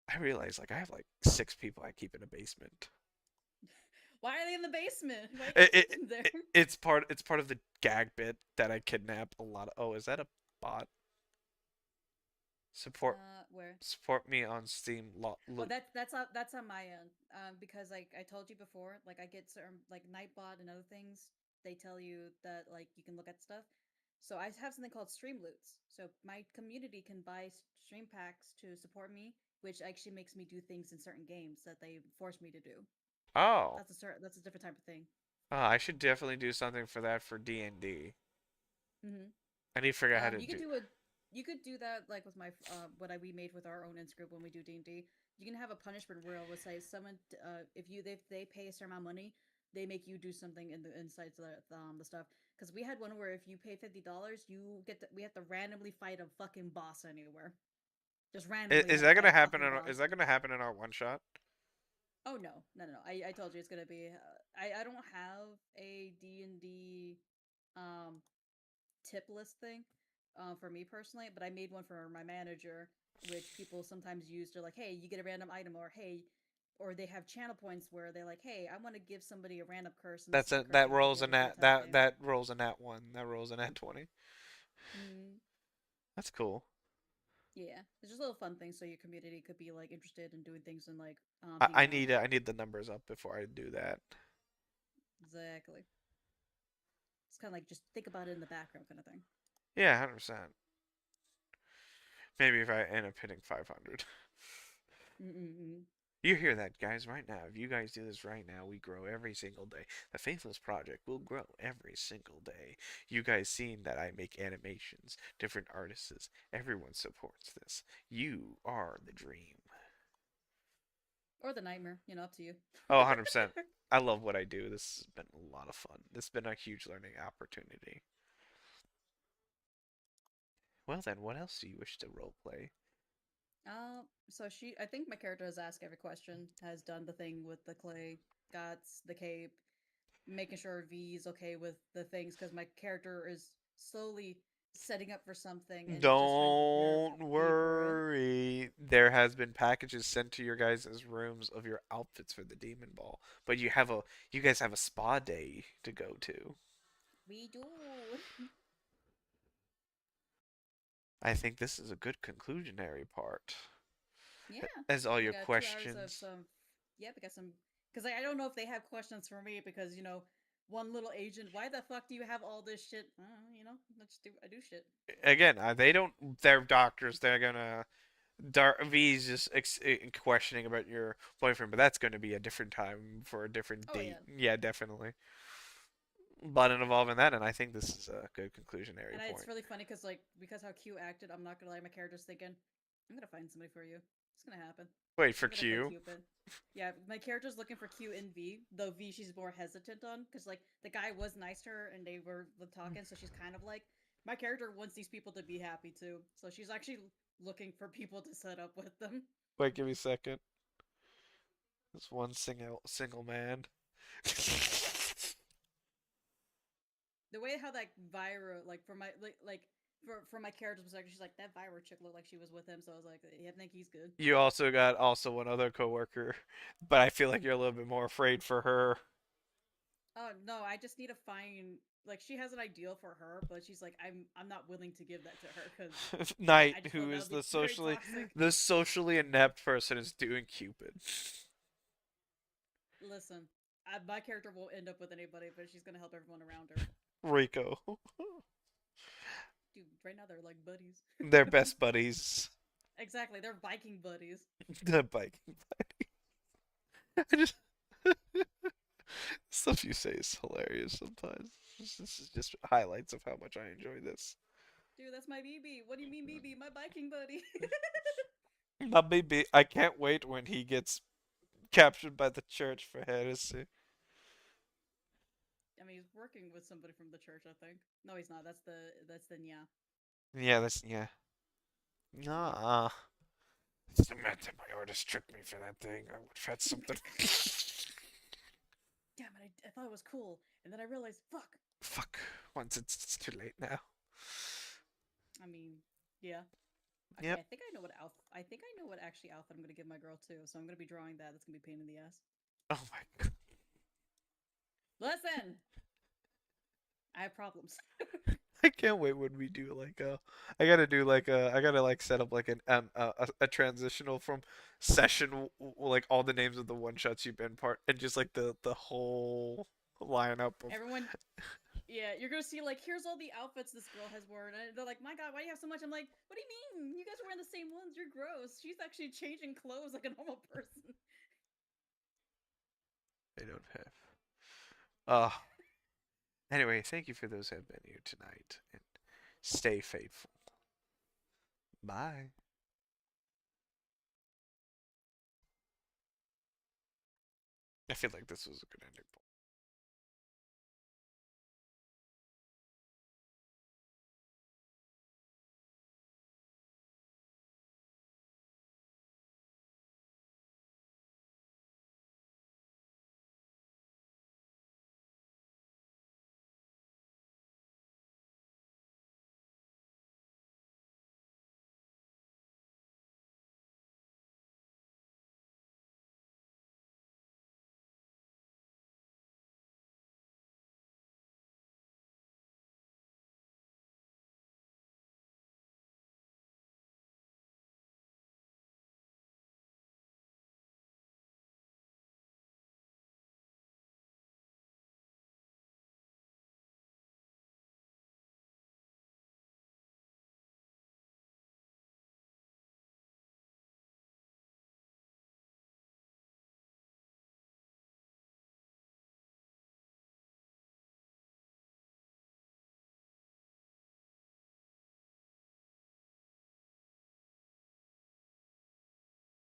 I realize like I have like 6 people I keep in a basement. Why are they in the basement? Why can't It, you it, keep them there? it's part of the gag bit that I kidnap a lot of. Oh, is that a bot? Support Where? support me on Steam. Oh, that's on my end. Because like I told you before, like I get certain like Nightbot and other things. They tell you that like you can look at stuff. So I have something called stream loots. So my community can buy stream packs to support me, which actually makes me do things in certain games that they force me to do. Oh, That's a different type of thing. I should definitely do something for that for D&D. Mm-hmm. I need to figure out how to You could do. do a you could do that like with my we made with our own ins group when we do D&D. You can have a punishment where it will say someone if they pay a certain amount of money, they make you do something in the inside the stuff. Because we had one where if you pay $50, we have to randomly fight a fucking boss anywhere. Just randomly Is have to that fight gonna a happen? fucking Is boss. that gonna happen in our one shot? Oh no. I told you it's gonna be. I don't have a D&D um tip list thing for me personally, but I made one for my manager, which people sometimes use. They're like, hey, you get a random item, or hey, or they have channel points where they're like, hey, I want to give somebody a random curse, and this That's is the a curse that they want to rolls a give it for nat type of that thing. that rolls a nat one. That rolls a nat 20. Mm, That's cool. yeah, it's just a little fun thing so your community could be like interested in doing things and like I, hanging I out. need I need the numbers up before I do that. Exactly. It's kind of like just think about it in the background kind of thing. Yeah, 100%. Maybe if I end up hitting 500. Mm-mm-mm. You hear that, guys, right now. If you guys do this right now, we grow every single day. The Faithless Project will grow every single day. You guys seen that I make animations, different artists. Everyone supports this. You are the dream. Or the nightmare, up to you. Oh, 100%. I love what I do. This has been a lot of fun. This has been a huge learning opportunity. Well, then, what else do you wish to roleplay? I think my character has asked every question, has done the thing with the clay, gots, the cape, making sure V is okay with the things, because my character is slowly setting up for something and just trying to prepare Don't V for it. worry. There has been packages sent to your guys' rooms of your outfits for the Demon Ball, but you guys have a spa day to go to. We do. I think this is a good conclusionary part. Yeah. As all We your got 2 hours of questions. some. Yeah, we got some. Because I don't know if they have questions for me because, one little agent. Why the fuck do you have all this shit? I do shit. Again, they don't. They're doctors. They're gonna. V's just questioning about your boyfriend, but that's going to be a different time for a different Oh date. yeah. Yeah, definitely. But involving that, and I think this is a good conclusionary And it's point. really funny because because how Q acted, I'm not gonna lie, my character's thinking, I'm gonna find somebody for you. It's gonna happen. Wait for I'm gonna play Q. Cupid. Yeah, my character's looking for Q in V, though V she's more hesitant on because like the guy was nice to her and they were talking, so she's kind of like my character wants these people to be happy too, so she's actually looking for people to set up with them. Wait, give me a second. This one single man. The way how that Vira like for my for my character's perspective, she's like that Vira chick looked like she was with him, so I was like, yeah, I think he's good. You also got one other coworker, but I feel like you're a little bit more afraid for her. Oh no, I just need to find like she has an ideal for her, but she's like I'm not willing to give that to her because Knight, I just feel who that is would be very toxic. the socially inept person, is doing Cupid. Listen, my character won't end up with anybody, but she's gonna help everyone around her. Rico. Dude, right now they're like buddies. They're best buddies. Exactly, they're Viking buddies. The biking buddy. I just stuff you say is hilarious sometimes. This is just highlights of how much I enjoy this. Dude, that's my BB. What do you mean BB? My Viking buddy. My baby, I can't wait when he gets captured by the church for heresy. I mean, he's working with somebody from the church, I think. No, he's not. That's the Nya. Yeah, yeah. Nah. Samantha, my orders tricked me for that thing. I would have had something. Damn it! I thought it was cool, and then I realized, fuck. Fuck. Once it's too late now. I mean, yeah. Okay, Yep. I think I know what outfit. I think I know what actually outfit I'm gonna give my girl too. So I'm gonna be drawing that. That's gonna be a pain in the ass. Oh my god. Listen, I have problems. I can't wait when we do like I gotta do like I gotta like set up like a transitional from session like all the names of the one shots you've been part and just like the whole lineup of Everyone, yeah, you're gonna see like here's all the outfits this girl has worn, and they're like, "My God, why do you have so much?" I'm like, "What do you mean? You guys are wearing the same ones. You're gross. She's actually changing clothes like a normal person." they don't have. Uh anyway, thank you for those who have been here tonight and stay faithful. Bye. I feel like this was a good ending point.